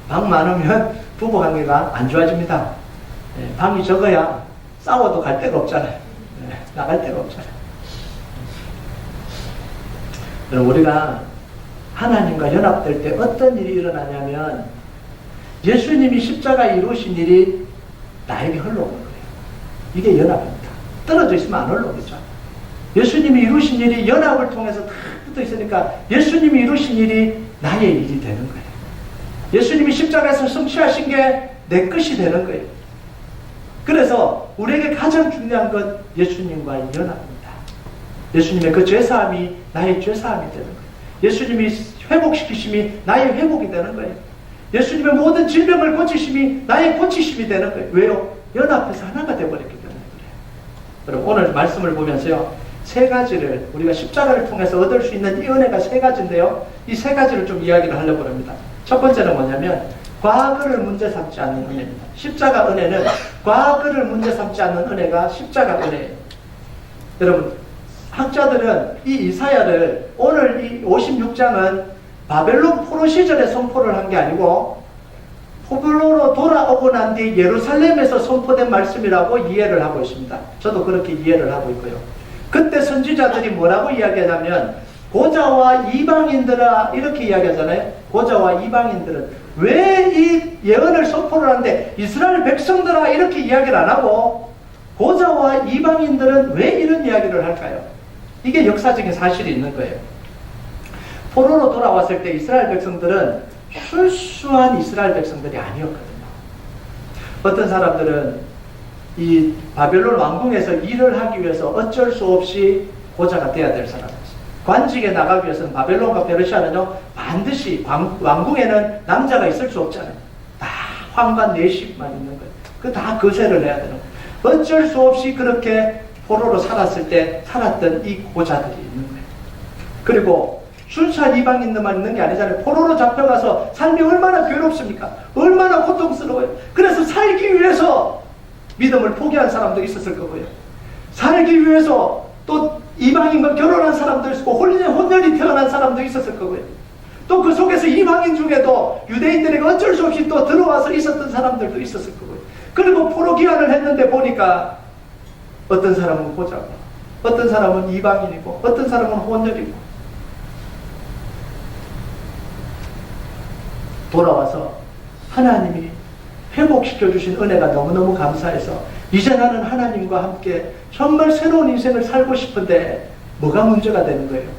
방 많으면 부부관계가 안 좋아집니다. 방이 적어야 싸워도 갈 데가 없잖아요. 나갈 데가 없잖아요. 여러분, 우리가 하나님과 연합될 때 어떤 일이 일어나냐면 예수님이 십자가에 이루신 일이 나에게 흘러오는 거예요. 이게 연합입니다. 떨어져 있으면 안 흘러오겠죠. 예수님이 이루신 일이 연합을 통해서 다 붙어 있으니까 예수님이 이루신 일이 나의 일이 되는 거예요. 예수님이 십자가에서 성취하신 게 내 것이 되는 거예요. 그래서 우리에게 가장 중요한 건 예수님과의 연합입니다. 예수님의 그 죄사함이 나의 죄사함이 되는 거예요. 예수님이 회복시키심이 나의 회복이 되는 거예요. 예수님의 모든 질병을 고치심이 나의 고치심이 되는 거예요. 왜요? 연합해서 하나가 되어버렸기 때문에 그래요. 여러분, 오늘 말씀을 보면서요, 세 가지를 우리가 십자가를 통해서 얻을 수 있는 이 은혜가 세 가지인데요, 이 세 가지를 좀 이야기를 하려고 합니다. 첫 번째는 뭐냐면 과거를 문제 삼지 않는 은혜입니다. 십자가 은혜는 과거를 문제 삼지 않는 은혜가 십자가 은혜예요. 여러분, 학자들은 이 이사야를 오늘 이 56장은 바벨론 포로 시절에 선포를 한 게 아니고 포블로로 돌아오고 난 뒤 예루살렘에서 선포된 말씀이라고 이해를 하고 있습니다. 저도 그렇게 이해를 하고 있고요. 그때 선지자들이 뭐라고 이야기하냐면 고자와 이방인들아 이렇게 이야기하잖아요. 고자와 이방인들은 왜 이 예언을 선포를 하는데 이스라엘 백성들아 이렇게 이야기를 안 하고 고자와 이방인들은 왜 이런 이야기를 할까요? 이게 역사적인 사실이 있는 거예요. 포로로 돌아왔을 때 이스라엘 백성들은 순수한 이스라엘 백성들이 아니었거든요. 어떤 사람들은 이 바벨론 왕궁에서 일을 하기 위해서 어쩔 수 없이 고자가 돼야 될 사람이었어요. 관직에 나가기 위해서는 바벨론과 페르시아는요, 반드시 왕궁에는 남자가 있을 수 없잖아요. 다 황관 내식만 있는 거예요. 그 다 거세를 해야 되는 거예요. 어쩔 수 없이 그렇게 포로로 살았을 때 살았던 이 고자들이 있는 거예요. 그리고 순수한 이방인들만 있는 게 아니잖아요. 포로로 잡혀가서 삶이 얼마나 괴롭습니까? 얼마나 고통스러워요. 그래서 살기 위해서 믿음을 포기한 사람도 있었을 거고요. 살기 위해서 또 이방인과 결혼한 사람도 있었고 혼혈이 태어난 사람도 있었을 거고요. 또 그 속에서 이방인 중에도 유대인들에게 어쩔 수 없이 또 들어와서 있었던 사람들도 있었을 거고요. 그리고 포로 기한을 했는데 보니까 어떤 사람은 고자고 어떤 사람은 이방인이고 어떤 사람은 혼혈이고 돌아와서 하나님이 회복시켜 주신 은혜가 너무너무 감사해서 이제 나는 하나님과 함께 정말 새로운 인생을 살고 싶은데 뭐가 문제가 되는 거예요?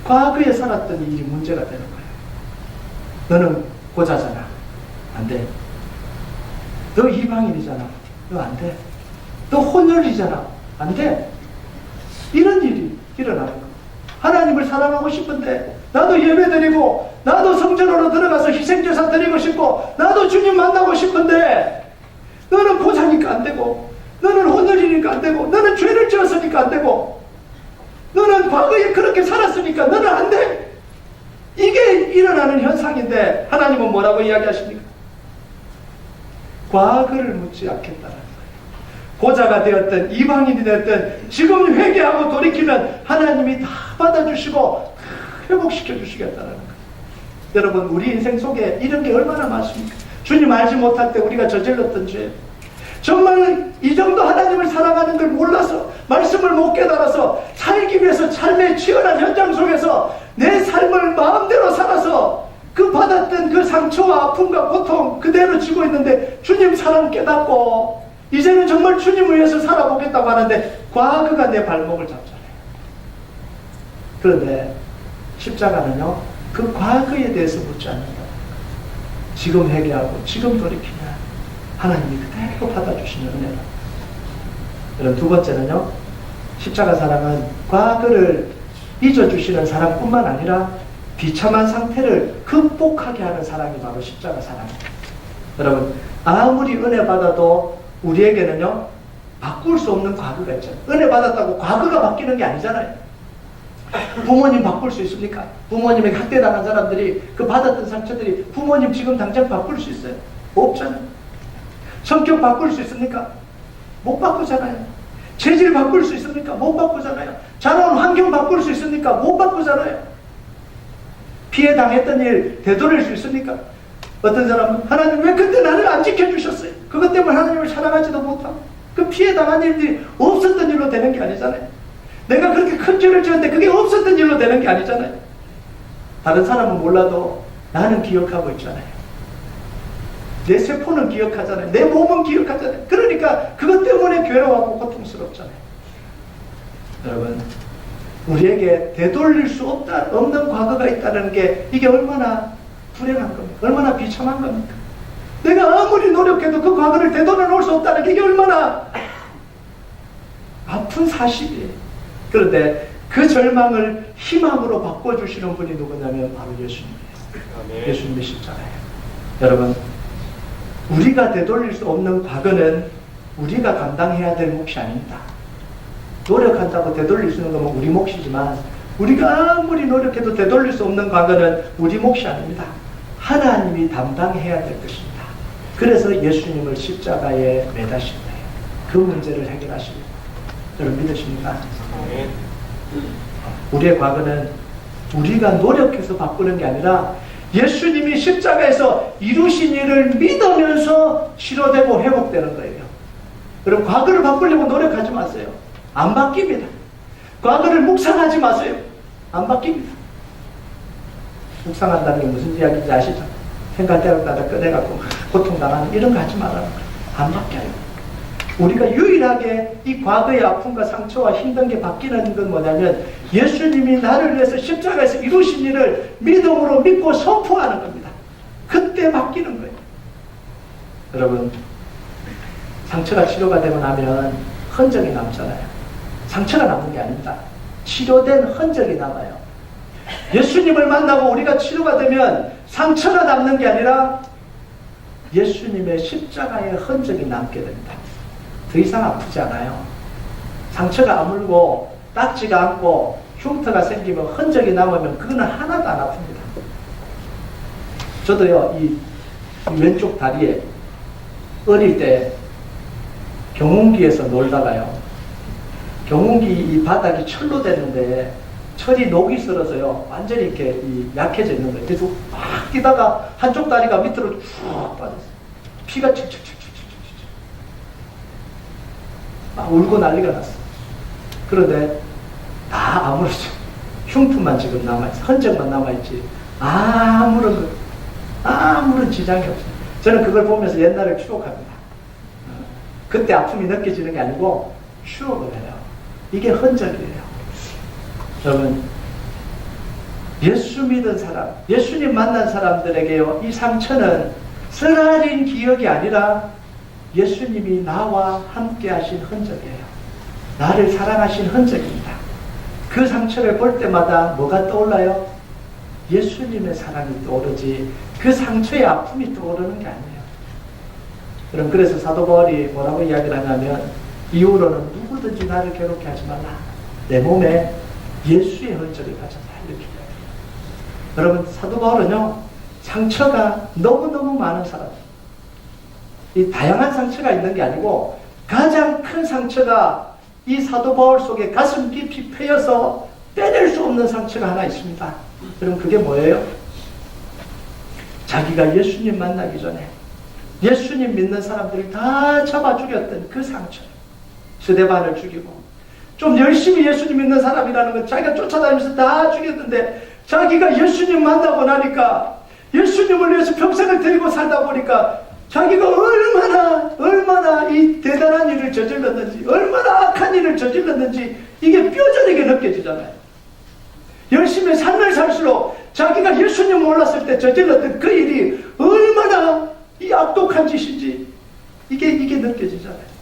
과거에 살았던 일이 문제가 되는 거예요. 너는 고자잖아. 안 돼. 너 이방인이잖아. 너 안 돼. 너 혼혈이잖아. 안 돼. 이런 일이 일어나는 거예요. 하나님을 사랑하고 싶은데 나도 예배드리고 나도 성전으로 들어가서 희생제사 드리고 싶고 나도 주님 만나고 싶은데 너는 고자니까 안 되고 너는 혼혈이니까 안 되고 너는 죄를 지었으니까 안 되고 너는 과거에 그렇게 살았으니까 너는 안 돼. 이게 일어나는 현상인데 하나님은 뭐라고 이야기하십니까? 과거를 묻지 않겠다는 거예요. 고자가 되었든 이방인이 되었든 지금 회개하고 돌이키면 하나님이 다 받아주시고 다 회복시켜 주시겠다는 거예요. 여러분, 우리 인생 속에 이런 게 얼마나 많습니까? 주님 알지 못할 때 우리가 저질렀던 죄, 정말 이 정도 하나님을 사랑하는 걸 몰라서 말씀을 못 깨달아서 살기 위해서 삶의 치열한 현장 속에서 내 삶을 마음대로 살아서 그 받았던 그 상처와 아픔과 고통 그대로 지고 있는데 주님 사랑 깨닫고 이제는 정말 주님을 위해서 살아보겠다고 하는데 과거가 내 발목을 잡잖아요. 그런데 십자가는요, 그 과거에 대해서 묻지 않는다. 지금 회개하고 지금 돌이키면 하나님이 그대로 받아주시는 은혜다. 그럼 두 번째는요, 십자가 사랑은 과거를 잊어주시는 사랑뿐만 아니라 비참한 상태를 극복하게 하는 사랑이 바로 십자가 사랑입니다. 여러분, 아무리 은혜 받아도 우리에게는요, 바꿀 수 없는 과거가 있잖아요. 은혜 받았다고 과거가 바뀌는 게 아니잖아요. 부모님 바꿀 수 있습니까? 부모님에게 학대당한 사람들이 그 받았던 상처들이 부모님 지금 당장 바꿀 수 있어요? 없잖아요. 성격 바꿀 수 있습니까? 못 바꾸잖아요. 재질 바꿀 수 있습니까? 못 바꾸잖아요. 자라온 환경 바꿀 수 있습니까? 못 바꾸잖아요. 피해 당했던 일 되돌릴 수 있습니까? 어떤 사람은 하나님 왜 그때 나를 안 지켜주셨어요? 그것 때문에 하나님을 사랑하지도 못하고 그 피해 당한 일들이 없었던 일로 되는 게 아니잖아요. 내가 그렇게 큰 죄를 지었는데 그게 없었던 일로 되는 게 아니잖아요. 다른 사람은 몰라도 나는 기억하고 있잖아요. 내 세포는 기억하잖아요. 내 몸은 기억하잖아요. 그러니까 그것 때문에 괴로워하고 고통스럽잖아요. 여러분, 우리에게 되돌릴 수 없는 과거가 있다는 게 이게 얼마나 불행한 겁니까? 얼마나 비참한 겁니까? 내가 아무리 노력해도 그 과거를 되돌려 놓을 수 없다는 게 이게 얼마나 아픈 사실이에요. 그런데 그 절망을 희망으로 바꿔주시는 분이 누구냐면 바로 예수님이에요. 예수님의 십자가예요. 여러분, 우리가 되돌릴 수 없는 과거는 우리가 감당해야 될 몫이 아닙니다. 노력한다고 되돌릴 수 있는 건 우리 몫이지만 우리가 아무리 노력해도 되돌릴 수 없는 과거는 우리 몫이 아닙니다. 하나님이 담당해야 될 것입니다. 그래서 예수님을 십자가에 매다신 거예요. 그 문제를 해결하십니다. 여러분 믿으십니까? 우리의 과거는 우리가 노력해서 바꾸는 게 아니라 예수님이 십자가에서 이루신 일을 믿으면서 치료되고 회복되는 거예요. 여러분, 과거를 바꾸려고 노력하지 마세요. 안 바뀝니다. 과거를 묵상하지 마세요. 안 바뀝니다. 묵상한다는 게 무슨 이야기인지 아시죠? 생각대로다가 꺼내갖고 고통당하는 이런 거 하지 말라는 거예요. 안 바뀌어요. 우리가 유일하게 이 과거의 아픔과 상처와 힘든 게 바뀌는 건 뭐냐면 예수님이 나를 위해서 십자가에서 이루신 일을 믿음으로 믿고 선포하는 겁니다. 그때 바뀌는 거예요. 여러분, 상처가 치료가 되고 나면 흔적이 남잖아요. 상처가 남는 게 아닙니다. 치료된 흔적이 남아요. 예수님을 만나고 우리가 치료가 되면 상처가 남는 게 아니라 예수님의 십자가의 흔적이 남게 됩니다. 더 이상 아프지 않아요. 상처가 아물고 닦지가 않고 흉터가 생기면 흔적이 남으면 그거는 하나도 안 아픕니다. 저도요, 이 왼쪽 다리에 어릴 때 경운기에서 놀다가요, 경운기 이 바닥이 철로 됐는데 철이 녹이 슬어서요 완전히 이렇게 약해져 있는 거예요. 그래서 막 뛰다가 한쪽 다리가 밑으로 쭉 빠졌어요. 피가 칙칙칙칙칙칙 막 울고 난리가 났어요. 그런데 다 아무렇지, 흉터만 지금 남아있어요. 흔적만 남아있지 아무런 지장이 없어요. 저는 그걸 보면서 옛날을 추억합니다. 그때 아픔이 느껴지는 게 아니고 추억을 해요. 이게 흔적이에요. 여러분, 예수 믿은 사람, 예수님 만난 사람들에게요, 이 상처는 쓰라린 기억이 아니라 예수님이 나와 함께 하신 흔적이에요. 나를 사랑하신 흔적입니다. 그 상처를 볼 때마다 뭐가 떠올라요? 예수님의 사랑이 떠오르지 그 상처의 아픔이 떠오르는 게 아니에요. 그럼 그래서 사도 바울이 뭐라고 이야기를 하냐면 이후로는 누구든지 나를 괴롭게 하지 말라. 내 몸에 예수의 흔적을 가졌다. 이렇게 이야기해요. 여러분, 사도 바울은요, 상처가 너무너무 많은 사람. 이 다양한 상처가 있는 게 아니고 가장 큰 상처가 이 사도 바울 속에 가슴 깊이 패여서 떼낼 수 없는 상처가 하나 있습니다. 그럼 그게 뭐예요? 자기가 예수님 만나기 전에 예수님 믿는 사람들을 다 잡아 죽였던 그 상처. 스데반을 죽이고 좀 열심히 예수님 믿는 사람이라는 건 자기가 쫓아다니면서 다 죽였는데 자기가 예수님 만나고 나니까 예수님을 위해서 평생을 데리고 살다 보니까 자기가 얼마나 이 대단한 일을 저질렀는지, 얼마나 악한 일을 저질렀는지 이게 뼈저리게 느껴지잖아요. 열심히 삶을 살수록 자기가 예수님 몰랐을 때 저질렀던 그 일이 얼마나 이 악독한 짓인지 이게 느껴지잖아요.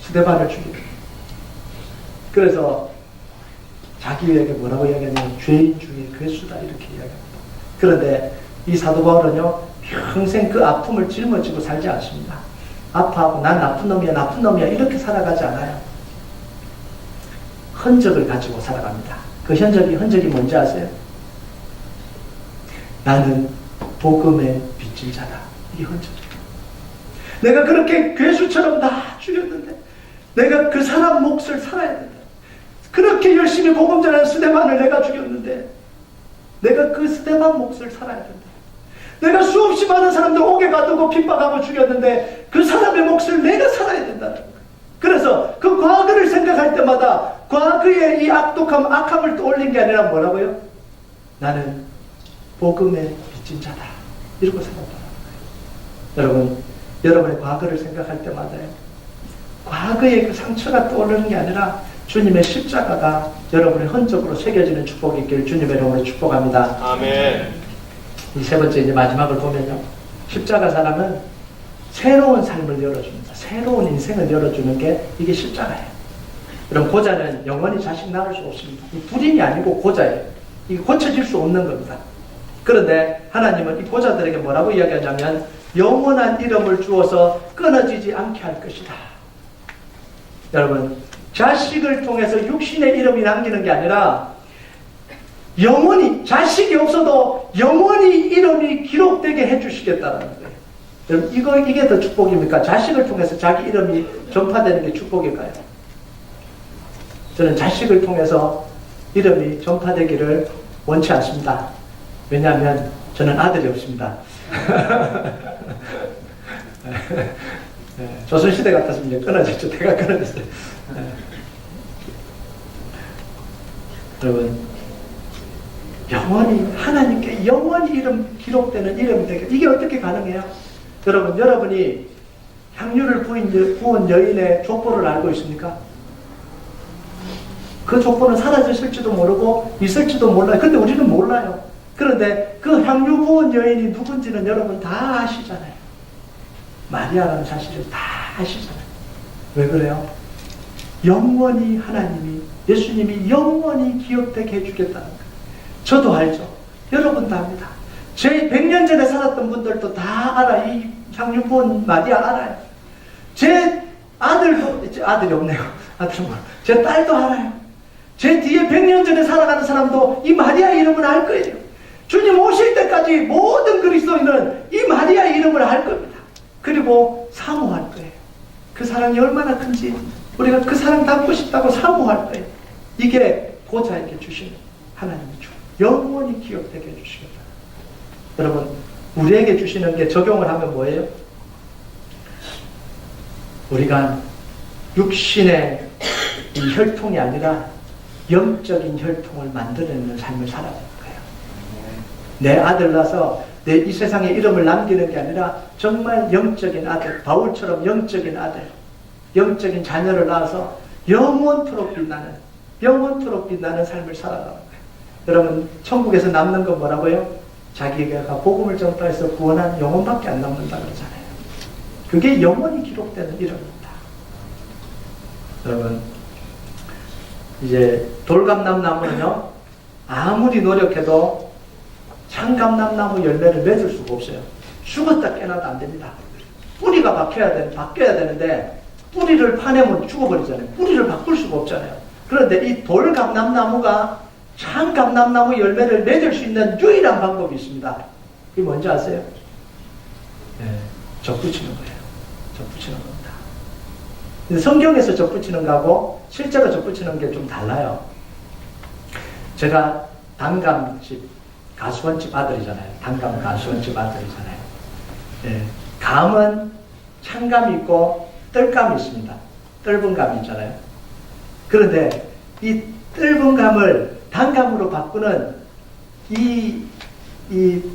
스데반을 죽이는. 그래서 자기에게 뭐라고 이야기하냐면 죄인 중에 괴수다 이렇게 이야기합니다. 그런데 이 사도 바울은요, 평생 그 아픔을 짊어지고 살지 않습니다. 아파하고 난 나쁜 놈이야 이렇게 살아가지 않아요. 흔적을 가지고 살아갑니다. 그 흔적이 뭔지 아세요? 나는 복음의 빚진 자다. 이게 흔적이에요. 내가 그렇게 괴수처럼 다 죽였는데 내가 그 사람 몫을 살아야 된다. 그렇게 열심히 복음 전하는 스데반을 내가 죽였는데 내가 그 스데반 몫을 살아야 된다. 내가 수없이 많은 사람들 옥에 가두고 핍박하고 죽였는데 그 사람의 몫을 내가 살아야 된다는 거예요. 그래서 그 과거를 생각할 때마다 과거의 이 악함을 떠올린 게 아니라 뭐라고요? 나는 복음의 빚진 자다. 이러고 살았다는 거예요. 여러분의 과거를 생각할 때마다요, 과거의 그 상처가 떠오르는 게 아니라 주님의 십자가가 여러분의 흔적으로 새겨지는 축복이 있기를 주님의 이름으로 축복합니다. 아멘. 이 세 번째 이제 마지막을 보면요, 십자가 사랑은 새로운 삶을 열어줍니다. 새로운 인생을 열어주는 게 이게 십자가예요. 그럼 고자는 영원히 자식 낳을 수 없습니다. 이 불임이 아니고 고자예요. 이게 고쳐질 수 없는 겁니다. 그런데 하나님은 이 고자들에게 뭐라고 이야기하냐면 영원한 이름을 주어서 끊어지지 않게 할 것이다. 여러분, 자식을 통해서 육신의 이름이 남기는 게 아니라 영원히, 자식이 없어도 영원히 이름이 기록되게 해주시겠다는 거예요. 여러분, 이게 더 축복입니까? 자식을 통해서 자기 이름이 전파되는 게 축복일까요? 저는 자식을 통해서 이름이 전파되기를 원치 않습니다. 왜냐하면 저는 아들이 없습니다. 조선시대 같았으면 이제 끊어졌죠. 대가 끊어졌어요. 여러분, 영원히 하나님께 영원히 이름 기록되는 이름이 되게, 이게 어떻게 가능해요? 여러분이 향유를 부은 여인의 족보를 알고 있습니까? 그 족보는 사라졌을지도 모르고 있을지도 몰라요. 근데 우리는 몰라요. 그런데 그 향유 부은 여인이 누군지는 여러분 다 아시잖아요. 마리아라는 사실을 다 아시잖아요. 왜 그래요? 영원히 하나님이, 예수님이 영원히 기억되게 해주겠다는 거예요. 저도 알죠. 여러분도 압니다. 제 100년 전에 살았던 분들도 다 알아. 이 향유 부은 마리아 알아요. 제 아들도, 아들이 없네요. 아들은 뭐, 제 딸도 알아요. 제 뒤에 100년 전에 살아가는 사람도 이 마리아 이름을 알 거예요. 주님 오실 때까지 모든 그리스도인은 이 마리아 이름을 알 겁니다. 그리고 사모할 거예요. 그 사랑이 얼마나 큰지 우리가 그 사랑 담고 싶다고 사모할 거예요. 이게 고자에게 주시는 하나님의 주. 영원히 기억되게 해주시겠다. 여러분, 우리에게 주시는 게 적용을 하면 뭐예요? 우리가 육신의 이 혈통이 아니라 영적인 혈통을 만들어내는 삶을 살아야 되는 거예요. 내 아들 낳아서 내 이 세상에 이름을 남기는 게 아니라 정말 영적인 아들, 바울처럼 영적인 아들, 영적인 자녀를 낳아서 영원토록 빛나는 삶을 살아가는 거예요. 여러분, 천국에서 남는 건 뭐라고요? 자기가 복음을 전파해서 구원한 영혼밖에 안 남는다 그러잖아요. 그게 영원히 기록되는 이름입니다. 여러분, 이제 돌감람나무는요, 아무리 노력해도 참감람나무 열매를 맺을 수가 없어요. 죽었다 깨나도 안 됩니다. 뿌리가 바뀌어야 되는데 뿌리를 파내면 죽어버리잖아요. 뿌리를 바꿀 수가 없잖아요. 그런데 이 돌감람나무가 참감람나무 열매를 맺을 수 있는 유일한 방법이 있습니다. 그게 뭔지 아세요? 네, 접붙이는 거예요. 접붙이는 겁니다. 근데 성경에서 접붙이는 거하고 실제로 접붙이는 게 좀 달라요. 제가 단감집 가수원집 아들이잖아요. 단감 가수원집 아들이잖아요. 네, 감은 찬감이 있고 뜰감이 있습니다. 뜰분 감이 있잖아요. 그런데 이 뜰분 감을 단감으로 바꾸는 이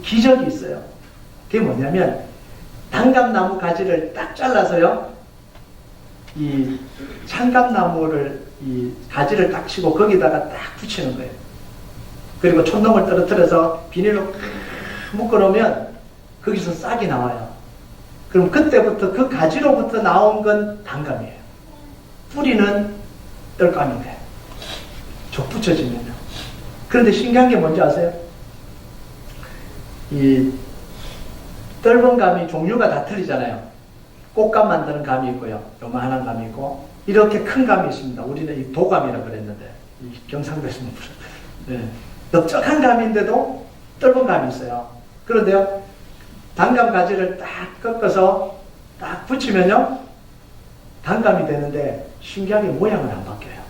기적이 있어요. 그게 뭐냐면 단감나무 가지를 딱 잘라서요, 이 참감나무를 이 가지를 딱 치고 거기다가 딱 붙이는 거예요. 그리고 촛농을 떨어뜨려서 비닐로 묶어놓으면 거기서 싹이 나와요. 그럼 그때부터 그 가지로부터 나온 건 단감이에요. 뿌리는 떡감인데 쭉 붙여지면요. 그런데 신기한 게 뭔지 아세요? 이 떫은 감이 종류가 다 틀리잖아요. 꽃감 만드는 감이 있고요. 요만한 감이 있고 이렇게 큰 감이 있습니다. 우리는 이 도감이라고 그랬는데 이 경상도에서는 네. 넓적한 감인데도 떫은 감이 있어요. 그런데요, 단감 가지를 딱 꺾어서 딱 붙이면요, 단감이 되는데 신기하게 모양은 안 바뀌어요.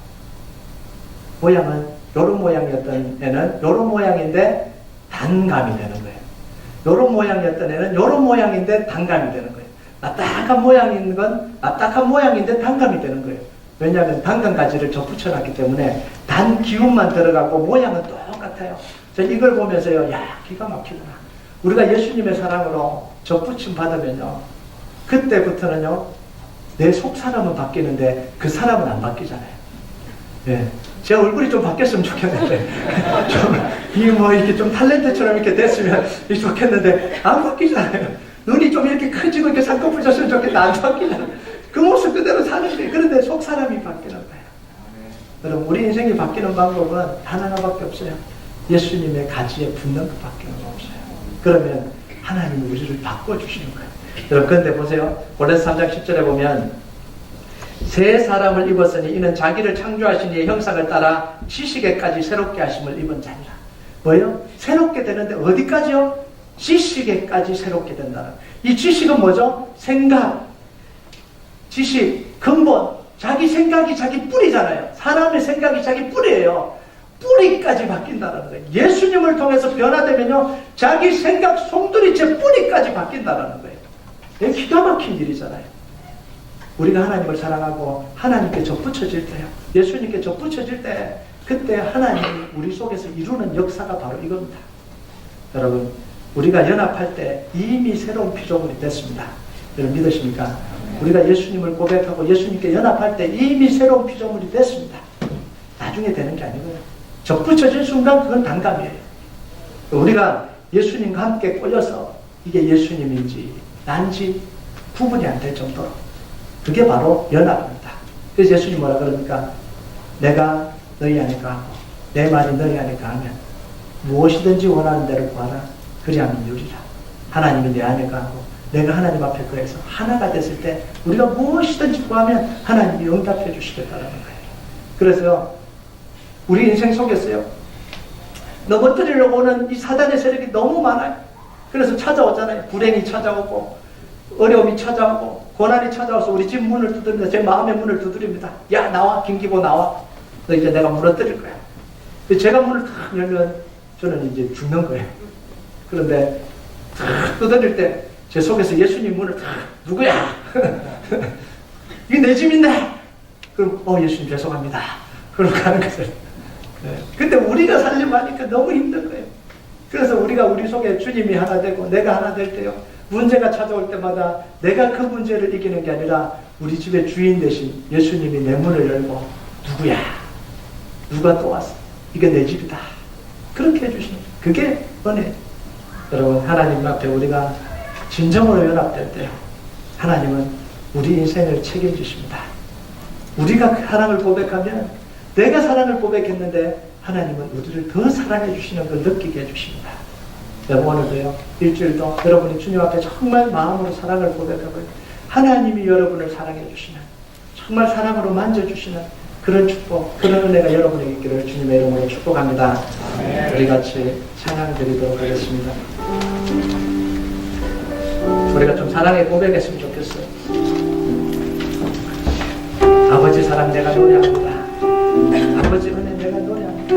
모양은 요런 모양이었던 애는 요런 모양인데 단감이 되는 거예요. 요런 모양이었던 애는 요런 모양인데 단감이 되는 거예요. 납작한 모양인 건 납작한 모양인데 단감이 되는 거예요. 왜냐하면 단감 가지를 접붙여놨기 때문에 단 기운만 들어가고 모양은 똑같아요. 저 이걸 보면서요, 야, 기가 막히구나. 우리가 예수님의 사랑으로 접붙임 받으면요, 그때부터는요, 내 속 사람은 바뀌는데 그 사람은 안 바뀌잖아요. 예. 제 얼굴이 좀 바뀌었으면 좋겠는데, 이렇게 좀 탤런트처럼 이렇게 됐으면 좋겠는데, 안 바뀌잖아요. 눈이 좀 이렇게 커지고 이렇게 쌍꺼풀 졌으면 좋겠다. 안 바뀌잖아요. 그 모습 그대로 사는 거예요. 그런데 속 사람이 바뀌는 거예요. 여러분, 우리 인생이 바뀌는 방법은 단 하나밖에 없어요. 예수님의 가지에 붙는 것밖에 없어요. 그러면 하나님이 우리를 바꿔주시는 거예요. 여러분, 그런데 보세요. 골로새 3장 10절에 보면 새 사람을 입었으니 이는 자기를 창조하신 이의 형상을 따라 지식에까지 새롭게 하심을 입은 자니라. 뭐예요? 새롭게 되는데 어디까지요? 지식에까지 새롭게 된다는. 이 지식은 뭐죠? 생각, 지식, 근본, 자기 생각이 자기 뿌리잖아요. 사람의 생각이 자기 뿌리예요. 뿌리까지 바뀐다는 거예요. 예수님을 통해서 변화되면요, 자기 생각 송두리째 뿌리까지 바뀐다는 거예요. 이게 기가 막힌 일이잖아요. 우리가 하나님을 사랑하고 하나님께 접붙여질 때요, 예수님께 접붙여질 때, 그때 하나님이 우리 속에서 이루는 역사가 바로 이겁니다. 여러분, 우리가 연합할 때 이미 새로운 피조물이 됐습니다. 여러분 믿으십니까? 우리가 예수님을 고백하고 예수님께 연합할 때 이미 새로운 피조물이 됐습니다. 나중에 되는 게 아니고요. 접붙여진 순간 그건 단감이에요. 우리가 예수님과 함께 꼴려서 이게 예수님인지 난지 구분이 안 될 정도로, 그게 바로 연합입니다. 그래서 예수님 뭐라 그럽니까? 내가 너희 안에 거하고 내 말이 너희 안에 거하면 무엇이든지 원하는 대로 구하라. 그리하면 이루리라. 하나님이 내 안에 거하고 내가 하나님 앞에 거해서 하나가 됐을 때 우리가 무엇이든지 구하면 하나님이 응답해 주시겠다는 거예요. 그래서 우리 인생 속에서요, 넘어뜨리려고 오는 이 사단의 세력이 너무 많아요. 그래서 찾아오잖아요. 불행이 찾아오고 어려움이 찾아오고 고난이 찾아와서 우리 집 문을 두드립니다. 제 마음의 문을 두드립니다. 야, 나와, 김기보 나와. 너 이제 내가 무너뜨릴 거야. 제가 문을 탁 열면 저는 이제 죽는 거예요. 그런데 탁 두드릴 때 제 속에서 예수님 문을 탁, 누구야? 이게 내 집인데. 그럼 예수님 죄송합니다. 그러고 가는 거죠. 네. 근데 우리가 살림하니까 너무 힘든 거예요. 그래서 우리가 우리 속에 주님이 하나 되고 내가 하나 될 때요, 문제가 찾아올 때마다 내가 그 문제를 이기는 게 아니라 우리 집의 주인 대신 예수님이 내 문을 열고, 누구야? 누가 또 왔어? 이게 내 집이다. 그렇게 해주시는 거예요. 그게 은혜. 여러분, 하나님 앞에 우리가 진정으로 연합될 때요, 하나님은 우리 인생을 책임지십니다. 우리가 그 사랑을 고백하면, 내가 사랑을 고백했는데 하나님은 우리를 더 사랑해 주시는 걸 느끼게 해주십니다. 여러분, 오늘도요, 일주일도 여러분이 주님 앞에 정말 마음으로 사랑을 고백하고 하나님이 여러분을 사랑해 주시는, 정말 사랑으로 만져주시는 그런 축복, 그런 은혜가 여러분에게 있기를 주님의 이름으로 축복합니다. 우리 같이 찬양 드리도록 하겠습니다. 우리가 좀 사랑의 고백했으면 좋겠어요. 아버지 사랑 내가 노래합니다. 아버지 은혜 내가 노래합니다.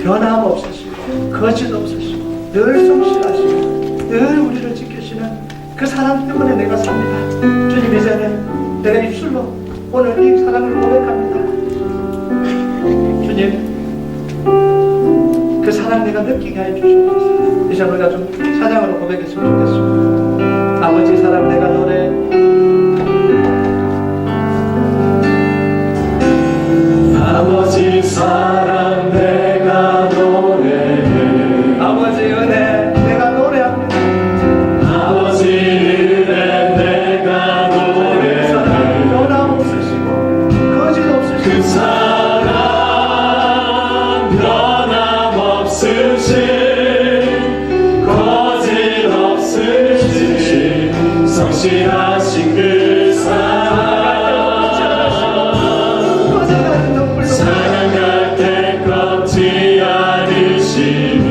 변함 없으시고 거짓 없으시고 늘 성실하시고 늘 우리를 지키시는 그 사랑 때문에 내가 삽니다. 주님, 이제는 내가 입술로 오늘 이 사랑을 고백합니다. 주님, 그 사랑 내가 느끼게 해주시옵소서. 이제 우리가 좀 찬양으로 고백했으면 좋겠습니다. 아버지 사랑 내가 노래, 아버지 사랑 내가 노래해, 아버지 은혜 내가 노래합니다. 아버지 성실하신 그 사랑 고생하는 눈물로 사랑할 때 꺾지 않으시는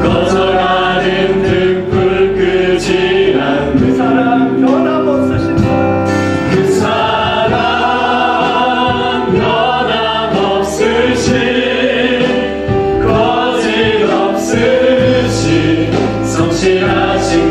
거절하는 등불 끄지 않는 그 사랑 변함없으신 그 사랑 변함없으신 거짓없으신 성실하신